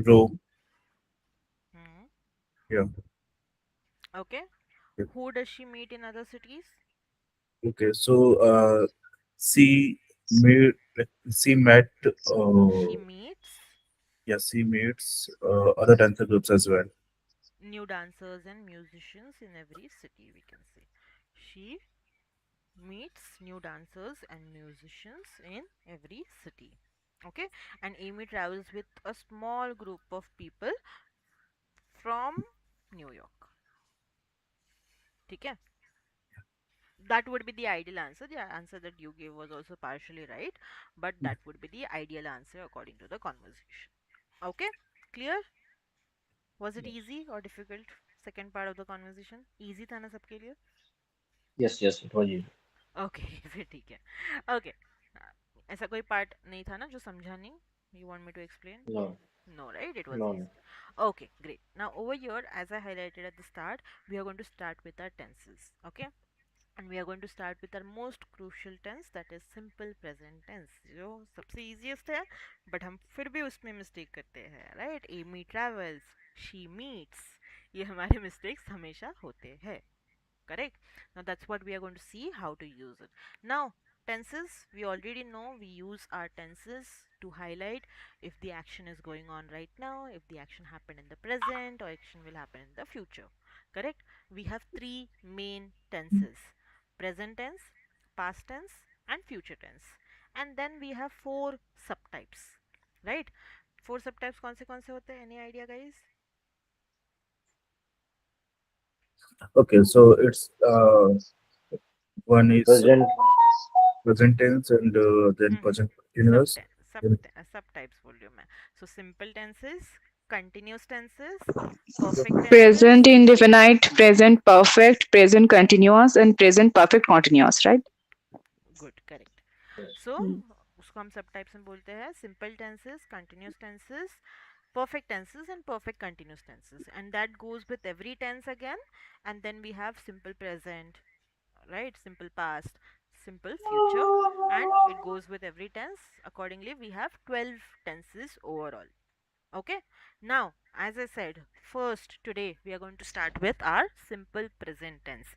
S2: Rome.
S1: Hmm?
S2: Yeah.
S1: Okay.
S2: Yeah.
S1: Who does she meet in other cities?
S2: Okay, so she met
S1: She meets
S2: she meets other dancer groups as well.
S1: new dancers and musicians in every city, we can say. She meets new dancers and musicians in every city. Okay, and Amy travels with a small group of people from New York. ठीक है, that would be the ideal answer. The answer that you gave was also partially right, but that would be the ideal answer according to the conversation. Okay, clear? Was it easy or difficult? Second part of the conversation easy था ना सबके लिए?
S4: Yes, yes, it was easy.
S1: Okay, फिर ठीक है. Okay, ऐसा कोई part नहीं था ना जो समझा नहीं? You want me to explain?
S4: No,
S1: No, right? It was
S4: no,
S1: easy.
S4: no.
S1: Okay, great. Now over here, as I highlighted at the start, we are going to start with our tenses. Okay, and we are going to start with our most crucial tense, that is simple present tense, जो सबसे easiest है, but हम फिर भी उसमें mistake करते हैं, right? Amy travels, she meets, ये हमारे mistakes हमेशा होते हैं. Correct? Now that's what we are going to see how to use it. Now tenses, we already know we use our tenses to highlight if the action is going on right now, if the action happened in the present, or action will happen in the future. Correct? We have three main tenses: present tense, past tense, and future tense. And then we have four subtypes, right? Four subtypes कौन से होते हैं? Any idea, guys?
S2: Okay, so it's one is
S4: Present,
S2: present tense, and then present continuous. Then
S1: Subtypes बोल रही हूँ मैं. So simple tenses, continuous tenses, perfect tenses.
S5: Present indefinite, present perfect, present continuous, and present perfect continuous, right?
S1: Good, correct. So
S5: Hmm.
S1: उसको हम subtypes में बोलते हैं simple tenses, continuous tenses, perfect tenses, and perfect continuous tenses. And that goes with every tense again. And then we have simple present, right? Simple past, simple future, and it goes with every tense. Accordingly, we have 12 tenses overall. Okay, now as I said, first today we are going to start with our simple present tense,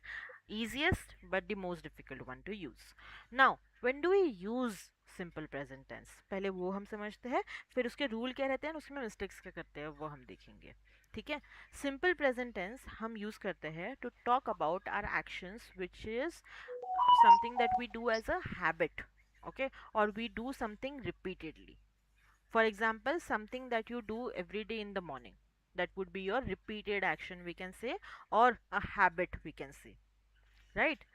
S1: easiest but the most difficult one to use. Now when do we use simple present tense, पहले वो हम समझते हैं, फिर उसके rule क्या रहते हैं, उसमें मिस्टेक्स क्या करते हैं वो हम देखेंगे. ठीक है, सिंपल प्रेजेंट टेंस हम यूज करते हैं to talk about our actions which is something that we do as a habit, okay, or we do something repeatedly. For example, something that you do every day in the morning, that would be your repeated action, we can say, or a habit, we can say, right?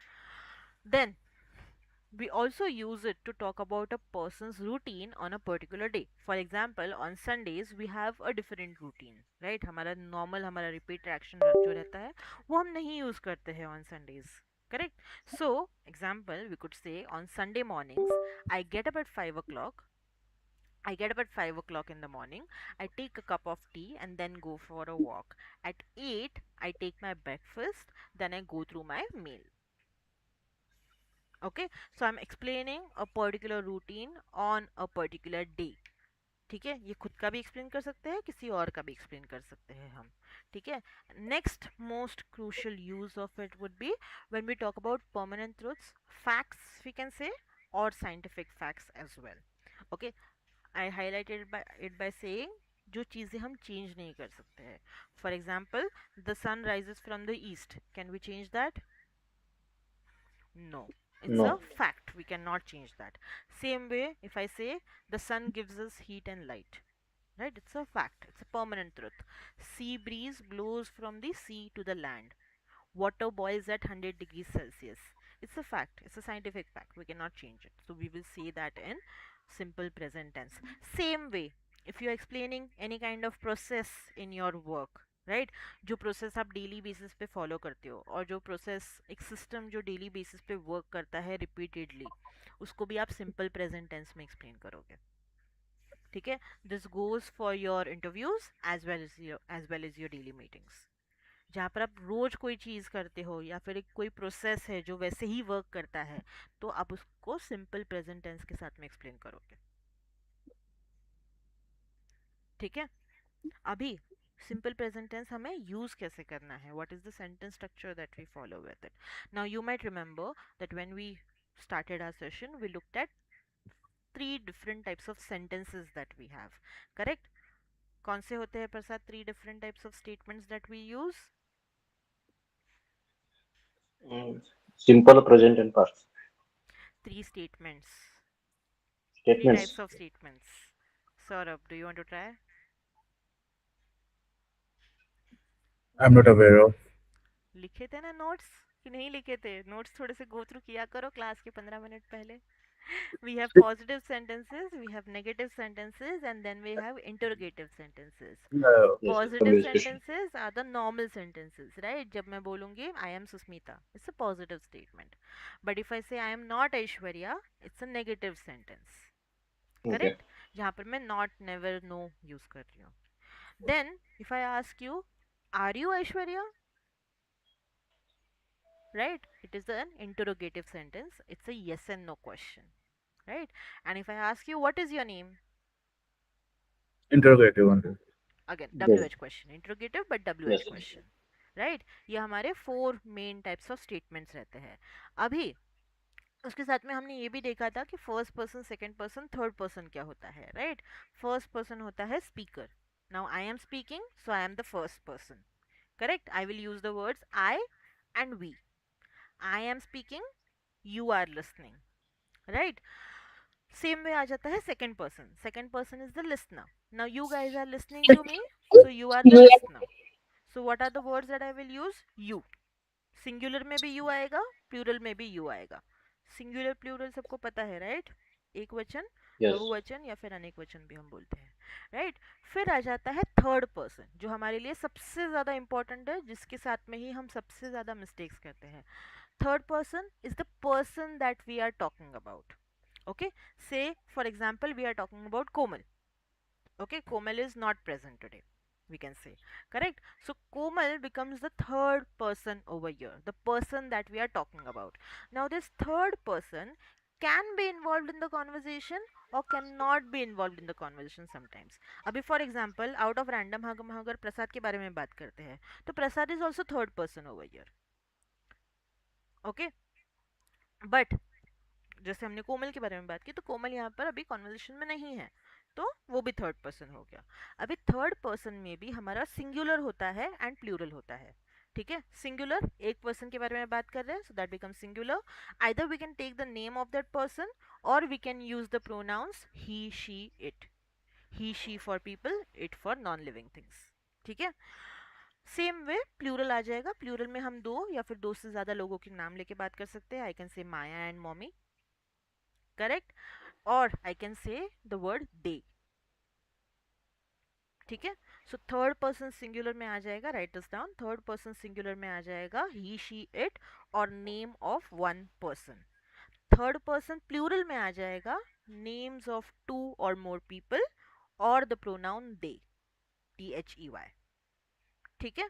S1: Then we also use it to talk about a person's routine on a particular day. For example, on Sundays we have a different routine, right? हमारा normal, हमारा repeated action जो रहता है वो हम नहीं use करते हैं on Sundays. Correct. So example, we could say on Sunday mornings I get up at 5 o'clock. I get up at 5 o'clock in the morning. I take a cup of tea and then go for a walk. At 8, I take my breakfast, then I go through my meal. Okay, so I'm explaining a particular routine on a particular day. ठीक है, ये खुद का भी explain कर सकते हैं, किसी और का भी एक्सप्लेन कर सकते हैं हम. ठीक है. Next most crucial use of it would be when we talk about permanent truths, facts we can say, और scientific facts as well. Okay, I highlighted it by saying जो चीज़ें हम चेंज नहीं कर सकते हैं. For example, the sun rises from the east, can we change that? No, it's a
S4: No.
S1: fact. We cannot change that. Same way, if I say the sun gives us heat and light, right? It's a fact. It's a permanent truth. Sea breeze blows from the sea to the land. Water boils at 100 degrees Celsius. It's a fact. It's a scientific fact. We cannot change it. So we will say that in simple present tense. Same way, if you are explaining any kind of process in your work, right, जो process आप daily basis पे follow करते हो, और जो process एक system जो daily basis पे वर्क करता है रिपीटेडली, उसको भी आप सिंपल प्रेजेंट टेंस में एक्सप्लेन करोगे. ठीक है. This goes for your interviews as well as your daily meetings, जहाँ पर आप रोज कोई चीज़ करते हो या फिर एक कोई प्रोसेस है जो वैसे ही वर्क करता है, तो आप उसको सिंपल प्रेजेंट टेंस के साथ में एक्सप्लेन करोगे. ठीक है. अभी सिंपल प्रेजेंट टेंस हमें यूज कैसे करना है, what is the sentence structure that we follow with it. Now you might remember that when we started our session we looked at three different types of sentences that we have. Correct? कौन से होते हैं प्रसाद three different types of statements that we use?
S4: Simple, present, and past
S1: Three statements. Three types
S4: statements.
S1: of statements. Saurabh, do you want to try?
S2: I'm not aware of.
S1: लिखे थे ना notes कि नहीं लिखे थे? नोट्स थोड़े से go through किया करो क्लास के 15 मिनट पहले. We have positive sentences, we have negative sentences, and then we have interrogative sentences.
S4: Yes,
S1: Positive
S4: communication.
S1: sentences are the normal sentences, right? जब मैं बोलूँगी I am Susmita, it's a positive statement. But if I say I am not Aishwarya, it's a negative sentence.
S4: Okay.
S1: Correct? जहाँ पर मैं not, never, no use कर रही हूँ. Then if I ask you, are you Aishwarya? Right? It is an interrogative sentence. It's a yes and no question. Right? And if I ask you, what is your name?
S2: Interrogative only.
S1: Again,
S4: Yes.
S1: WH question. Interrogative but WH
S4: Yes.
S1: question. Right. ये हमारे 4 main types of statements रहते हैं. अभी उसके साथ में हमने ये भी देखा था कि first person, second person, third person क्या होता है. राइट. फर्स्ट पर्सन होता है speaker. Now I am speaking, so I am the first person. Correct. I will use the words I and we. I am speaking, you are listening. Right. Same way आ जाता है second person. Second person is the listener. Now you guys are listening to me, so you are the listener. So what are the words that I will use? You. Singular में भी you आएगा, plural में भी you आएगा. Singular plural सबको पता है, right? एक वचन,
S4: Yes.
S1: बहुवचन या फिर अनेक वचन भी हम बोलते हैं. राइट. फिर आ जाता है थर्ड पर्सन, जो हमारे लिए सबसे ज़्यादा इंपॉर्टेंट है, जिसके साथ में ही हम सबसे ज़्यादा मिस्टेक्स करते हैं. Third person is the person that we are talking about. Okay, say for example we are talking about Komal. Okay, Komal is not present today, we can say. Correct. So Komal becomes the third person over here, the person that we are talking about. Now this third person can be involved in the conversation or cannot be involved in the conversation sometimes. अभी for example out of random हम अगर प्रसाद के बारे में बात करते हैं, तो प्रसाद is also third person over here. Okay, but जैसे हमने कोमल के बारे में बात की, तो कोमल यहाँ पर अभी कॉन्वर्जेशन में नहीं है, तो वो भी थर्ड पर्सन हो गया. अभी थर्ड पर्सन में भी हमारा सिंगुलर होता है एंड प्लूरल होता है. ठीक है. सिंगुलर एक पर्सन के बारे में बात कर रहे हैं, so that become singular. Either we can take the name of that person और we can use the pronouns he, she, it. He, she for people, it for non living things. ठीक है. सेम वे प्लूरल आ जाएगा. Plural में हम दो या फिर दो से ज्यादा लोगों के नाम लेके बात कर सकते हैं. आई कैन से माया एंड मॉमी. करेक्ट. और I can say the word they. ठीक है। सो थर्ड पर्सन सिंगुलर में आ जाएगा, write this down, third person singular में आ जाएगा ही शी इट और name of one person. Third person plural में आ जाएगा नेम्स ऑफ टू और मोर पीपल और द प्रोनाउन दे, THEY। ठीक है।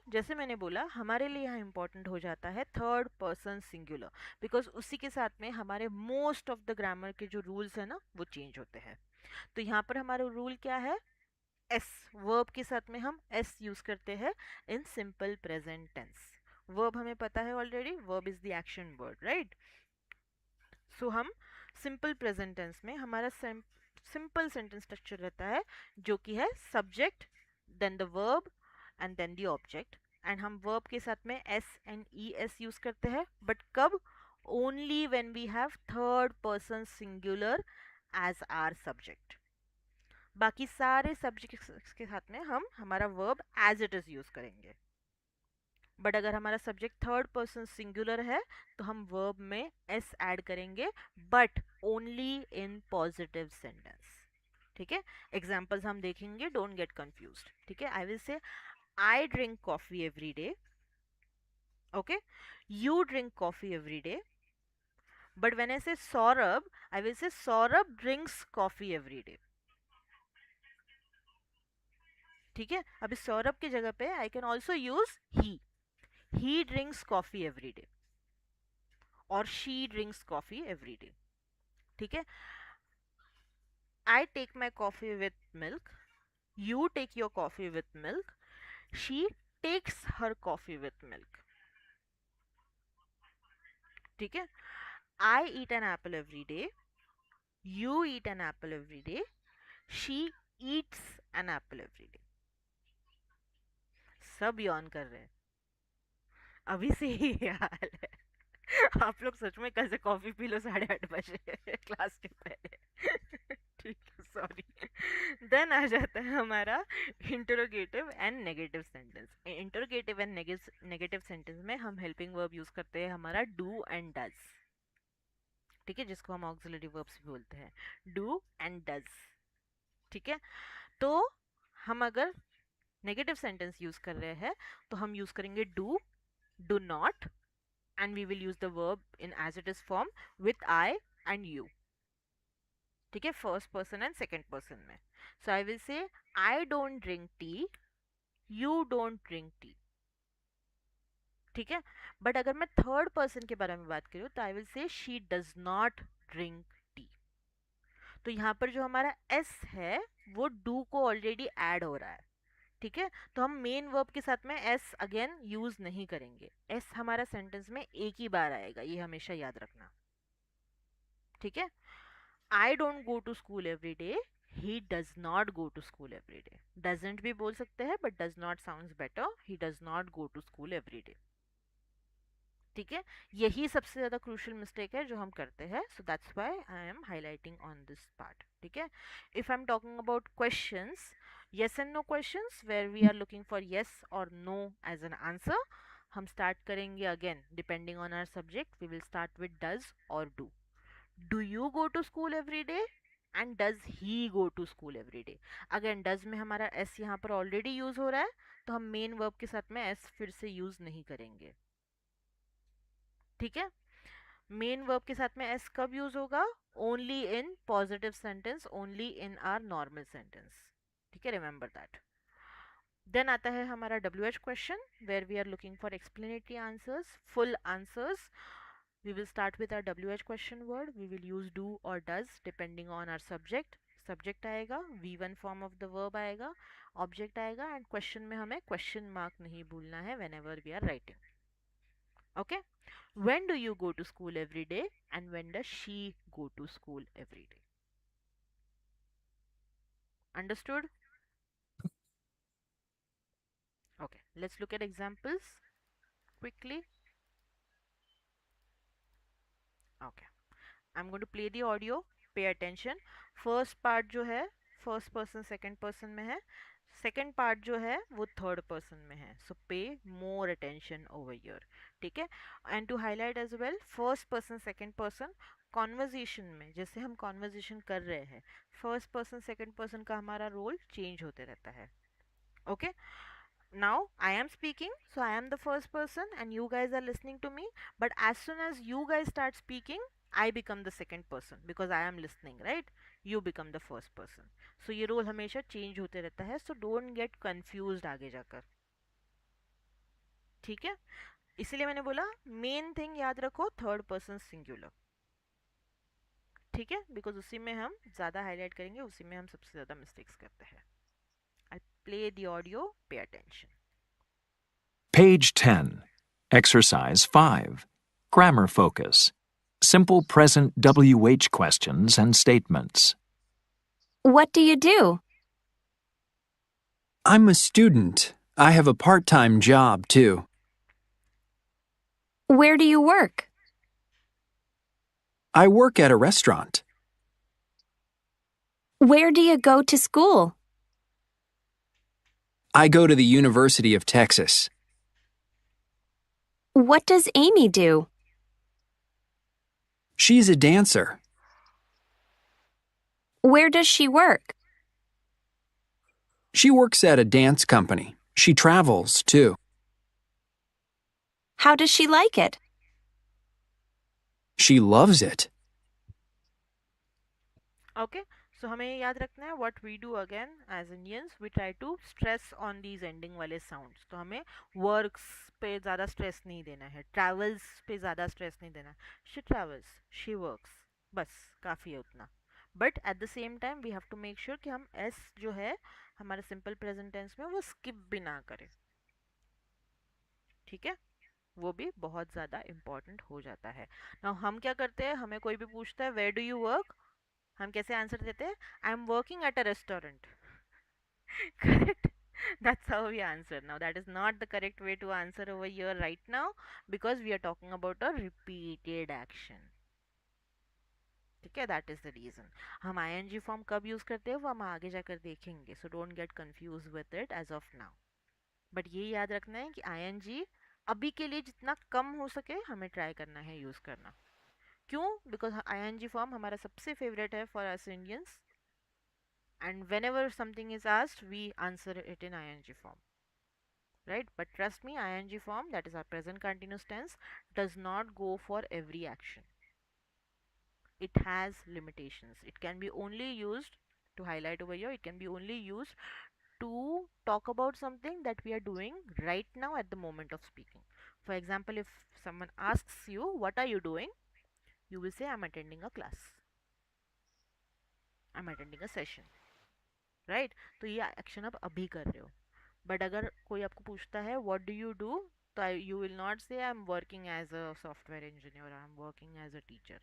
S1: जैसे मैंने बोला हमारे लिए यहाँ इंपॉर्टेंट हो जाता है थर्ड पर्सन सिंगुलर, बिकॉज उसी के साथ में हमारे मोस्ट ऑफ द ग्रामर के जो रूल्स है ना वो चेंज होते हैं। तो यहाँ पर हमारा रूल क्या है, एस, वर्ब के साथ में हम एस यूज करते हैं in simple present tense. Verb हमें पता है already, verb is the action word, right. हम सिंपल प्रेजेंट टेंस में हमारा सिंपल सेंटेंस स्ट्रक्चर रहता है जो कि है subject, then the verb and then the object. And हम वर्ब के साथ में S and E S use करते हैं, बट कब, only when we have third person singular as our subject. बाकी सारे सब्जेक्ट्स के साथ में हम हमारा verb as it is use करेंगे। बट अगर हमारा सब्जेक्ट थर्ड पर्सन सिंगुलर है तो हम वर्ब में एस ऐड करेंगे, but only in positive sentence. ठीक है, एग्जाम्पल्स हम देखेंगे, डोंट गेट कंफ्यूज्ड। ठीक है, I will say I drink coffee every day, okay, you drink coffee every day, but when I say Saurabh, I will say Saurabh drinks coffee every day. ठीक है, अभी सौरभ की जगह पे I can also use he drinks coffee every day और she drinks coffee every day. ठीक है, I take my coffee with milk, you take your coffee with milk, she takes her coffee with milk. ठीक है, I eat an apple every day, you eat an apple every day, she eats an apple every day. सब यौन कर रहे हैं, अभी से ही हाल है। आप लोग सच में कल से कॉफी पी लो 8:30 बजे क्लास के पहले। ठीक है, सॉरी। देन आ जाता है हमारा interrogative and negative sentence. Interrogative and negative sentence में हम हेल्पिंग वर्ब यूज करते हैं हमारा डू एंड डज। ठीक है, जिसको हम ऑक्सिलरी वर्ब्स भी बोलते हैं, डू एंड डज। ठीक है, तो हम अगर नेगेटिव सेंटेंस यूज कर रहे हैं तो हम यूज करेंगे do not, and we will use the verb in as it is form with I and you. ठीक है, first person and second person में। So I will say I don't drink tea, you don't drink tea. ठीक है, but अगर मैं third person के बारे में बात करूँ तो आई विल से she does not drink tea. तो यहाँ पर जो हमारा एस है वो डू को ऑलरेडी ऐड हो रहा है। ठीक है, तो हम मेन वर्ब के साथ में एस अगेन यूज नहीं करेंगे। एस हमारा सेंटेंस में एक ही बार आएगा, ये हमेशा याद रखना। ठीक है, I don't go to school every day, he does not go to school every day. Doesn't भी बोल सकते हैं, but does not sounds better, he does not go to school every day. ठीक है, यही सबसे ज्यादा क्रूशियल मिस्टेक है जो हम करते हैं, so that's why I am highlighting on this part. ठीक है, if I am talking about questions, yes and no questions where we are looking for yes or no as an answer, हम start करेंगे again depending on our subject, we will start with does or do you go to school every day and does he go to school every day। again does में हमारा s यहाँ पर already use हो रहा है, तो हम main verb के साथ में s फिर से use नहीं करेंगे। ठीक है, मेन वर्ब के साथ में s कब यूज होगा, only in positive sentence, only in our normal sentence. ठीक है, रिमेंबर दैट। देन आता है हमारा WH question where we are looking for explanatory answers, full answers. We will start with our WH question word, we will use do और does depending on our subject. Subject आएगा, V1 form of the verb आएगा, object आएगा, and question में हमें question mark नहीं भूलना है when ever we are writing. Okay, when do you go to school every day and when does she go to school every day? Understood? Okay, let's look at examples quickly. Okay, I'm going to play the audio, pay attention। first part जो है first person second person में है, second part जो है वो third person में है, सो पे मोर अटेंशन ओवर हियर। ठीक है, and to highlight as well, first person second person conversation में जैसे हम कॉन्वर्जेशन कर रहे हैं, फर्स्ट पर्सन सेकंड पर्सन का हमारा रोल चेंज होते रहता है. Okay, now I am speaking, so I am the first person and you guys are listening to me. But as soon as you guys start speaking, I become the second person because I am listening, right? You become the first person. So ये role हमेशा change होते रहता है, so don't get confused आगे जाकर. ठीक है, इसीलिए मैंने बोला मेन थिंग याद रखो थर्ड पर्सन सिंगुलर. ठीक है, बिकॉज उसी में हम ज़्यादा हाईलाइट करेंगे, उसी में हम सबसे ज़्यादा मिस्टेक्स करते हैं. I play the audio, pay attention.
S9: Page 10. Exercise 5. Grammar focus. Simple present WH questions and statements.
S10: What do you do?
S12: I'm a student. I have a part-time job, too.
S10: Where do you work?
S12: I work at a restaurant.
S10: Where do you go to school?
S12: I go to the University of Texas.
S10: What does Amy do?
S12: She's a dancer.
S10: Where does she work?
S12: She works at a dance company. She travels, too.
S10: How does she like it?
S12: She loves it.
S1: Okay, so हमें ये याद रखना है what we do again as Indians, we try to stress on these ending वाले sounds. तो हमें works पे ज़्यादा स्ट्रेस नहीं देना है, ट्रैवल्स पे ज़्यादा स्ट्रेस नहीं देना. शी ट्रैवल्स, शी वर्क्स, बस काफ़ी है उतना. But at the same time we have to make sure कि हम एस जो है हमारे सिंपल प्रेजेंट टेंस में वो स्किप भी ना करें. ठीक है, वो भी बहुत ज़्यादा इम्पॉर्टेंट हो जाता है. नाउ हम क्या करते हैं, हमें कोई भी पूछता है वेयर डू यू वर्क, हम कैसे आंसर देते हैं, आई am working at a restaurant. Correct, that's how we answer. Now that is not the correct way to answer over here right now because we are talking about a repeated action. ठीक है, that is the reason. हम ing form कब use करते हैं वो हम आगे जाकर देखेंगे, so don't get confuse with it as of now. But ये याद रखना है कि ing अभी के लिए जितना कम हो सके हमें ट्राई करना है यूज करना. क्यों? बिकॉज ing फॉर्म हमारा सबसे फेवरेट है for us Indians, and whenever something is asked we answer it in ing form, right? But trust me, ing form, that is our present continuous tense, does not go for every action. It has limitations. It can be only used, to highlight over here, it can be only used to talk about something that we are doing right now at the moment of speaking. For example, if someone asks you what are you doing, you will say I'm attending a class, I'm attending a session, right? तो ये action आप अभी कर रहे हो. But अगर कोई आपको पूछता है व्हाट डू यू डू, तो you will not say I am working as a software engineer, I am working as a teacher.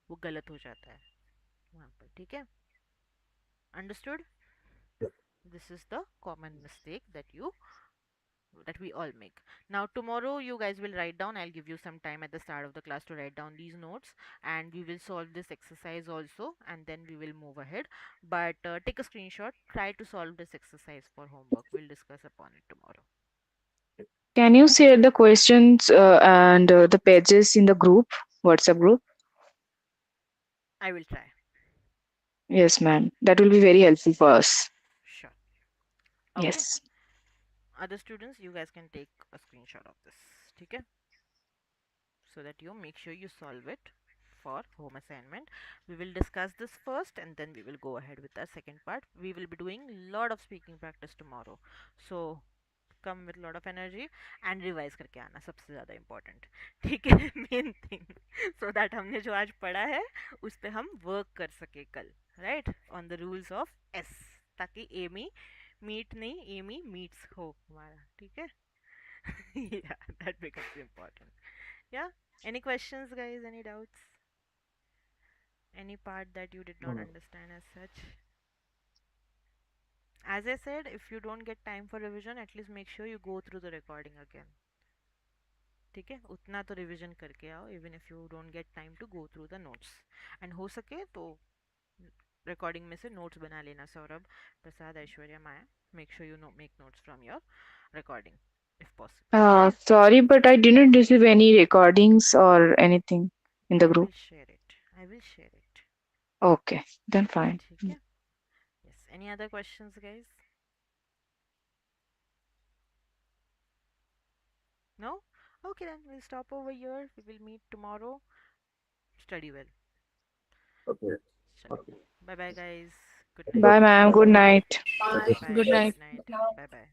S1: वो गलत हो जाता है वहाँ पर. ठीक है, understood? This is the common mistake that we all make. Now tomorrow you guys will write down, I'll give you some time at the start of the class to write down these notes, and we will solve this exercise also, and then we will move ahead. But take a screenshot, try to solve this exercise for homework. We'll discuss upon it tomorrow.
S5: Can you share the questions and the pages in the group, WhatsApp group?
S1: I will try.
S5: Yes, ma'am. That will be very helpful for us.
S1: Sure. Okay.
S5: Yes.
S1: Other students, you guys can take a screenshot of this, okay? So that you make sure you solve it for home assignment. We will discuss this first and then we will go ahead with the second part. We will be doing a lot of speaking practice tomorrow, so come with lot of energy and revise करके आना, सबसे ज़्यादा important. ठीक है, main thing, so that हमने जो आज पढ़ा है उस पर हम वर्क कर सके कल, right? On the rules of S, ताकि एमी मीट नहीं, एमी मीट्स हो हमारा. ठीक है? Yeah, that becomes important. Yeah, any questions guys, any doubts, any part that you did not
S2: No.
S1: understand as such? As I said, if you don't get time for revision, at least make sure you go through the recording again. ठीक है, उतना तो revision करके आओ, even if you don't get time to go through the notes. And हो सके तो recording में से नोट्स बना लेना. सौरभ, प्रसाद, ऐश्वर्या, माया, make sure you make notes from your recording if possible.
S5: Sorry, but I didn't receive any recordings or anything in the
S1: I
S5: group.
S1: will share it. I will share it.
S5: Okay, then fine.
S1: ठीक है? Yes. Any other questions, guys? No? Okay, then we'll stop over here. We will meet tomorrow. Study well.
S2: Okay.
S1: Chalo. Bye bye, guys. Good
S5: Bye,
S1: night.
S5: ma'am. Good night.
S2: Okay.
S3: Good
S1: Bye.
S3: night.
S1: Good night. Bye bye.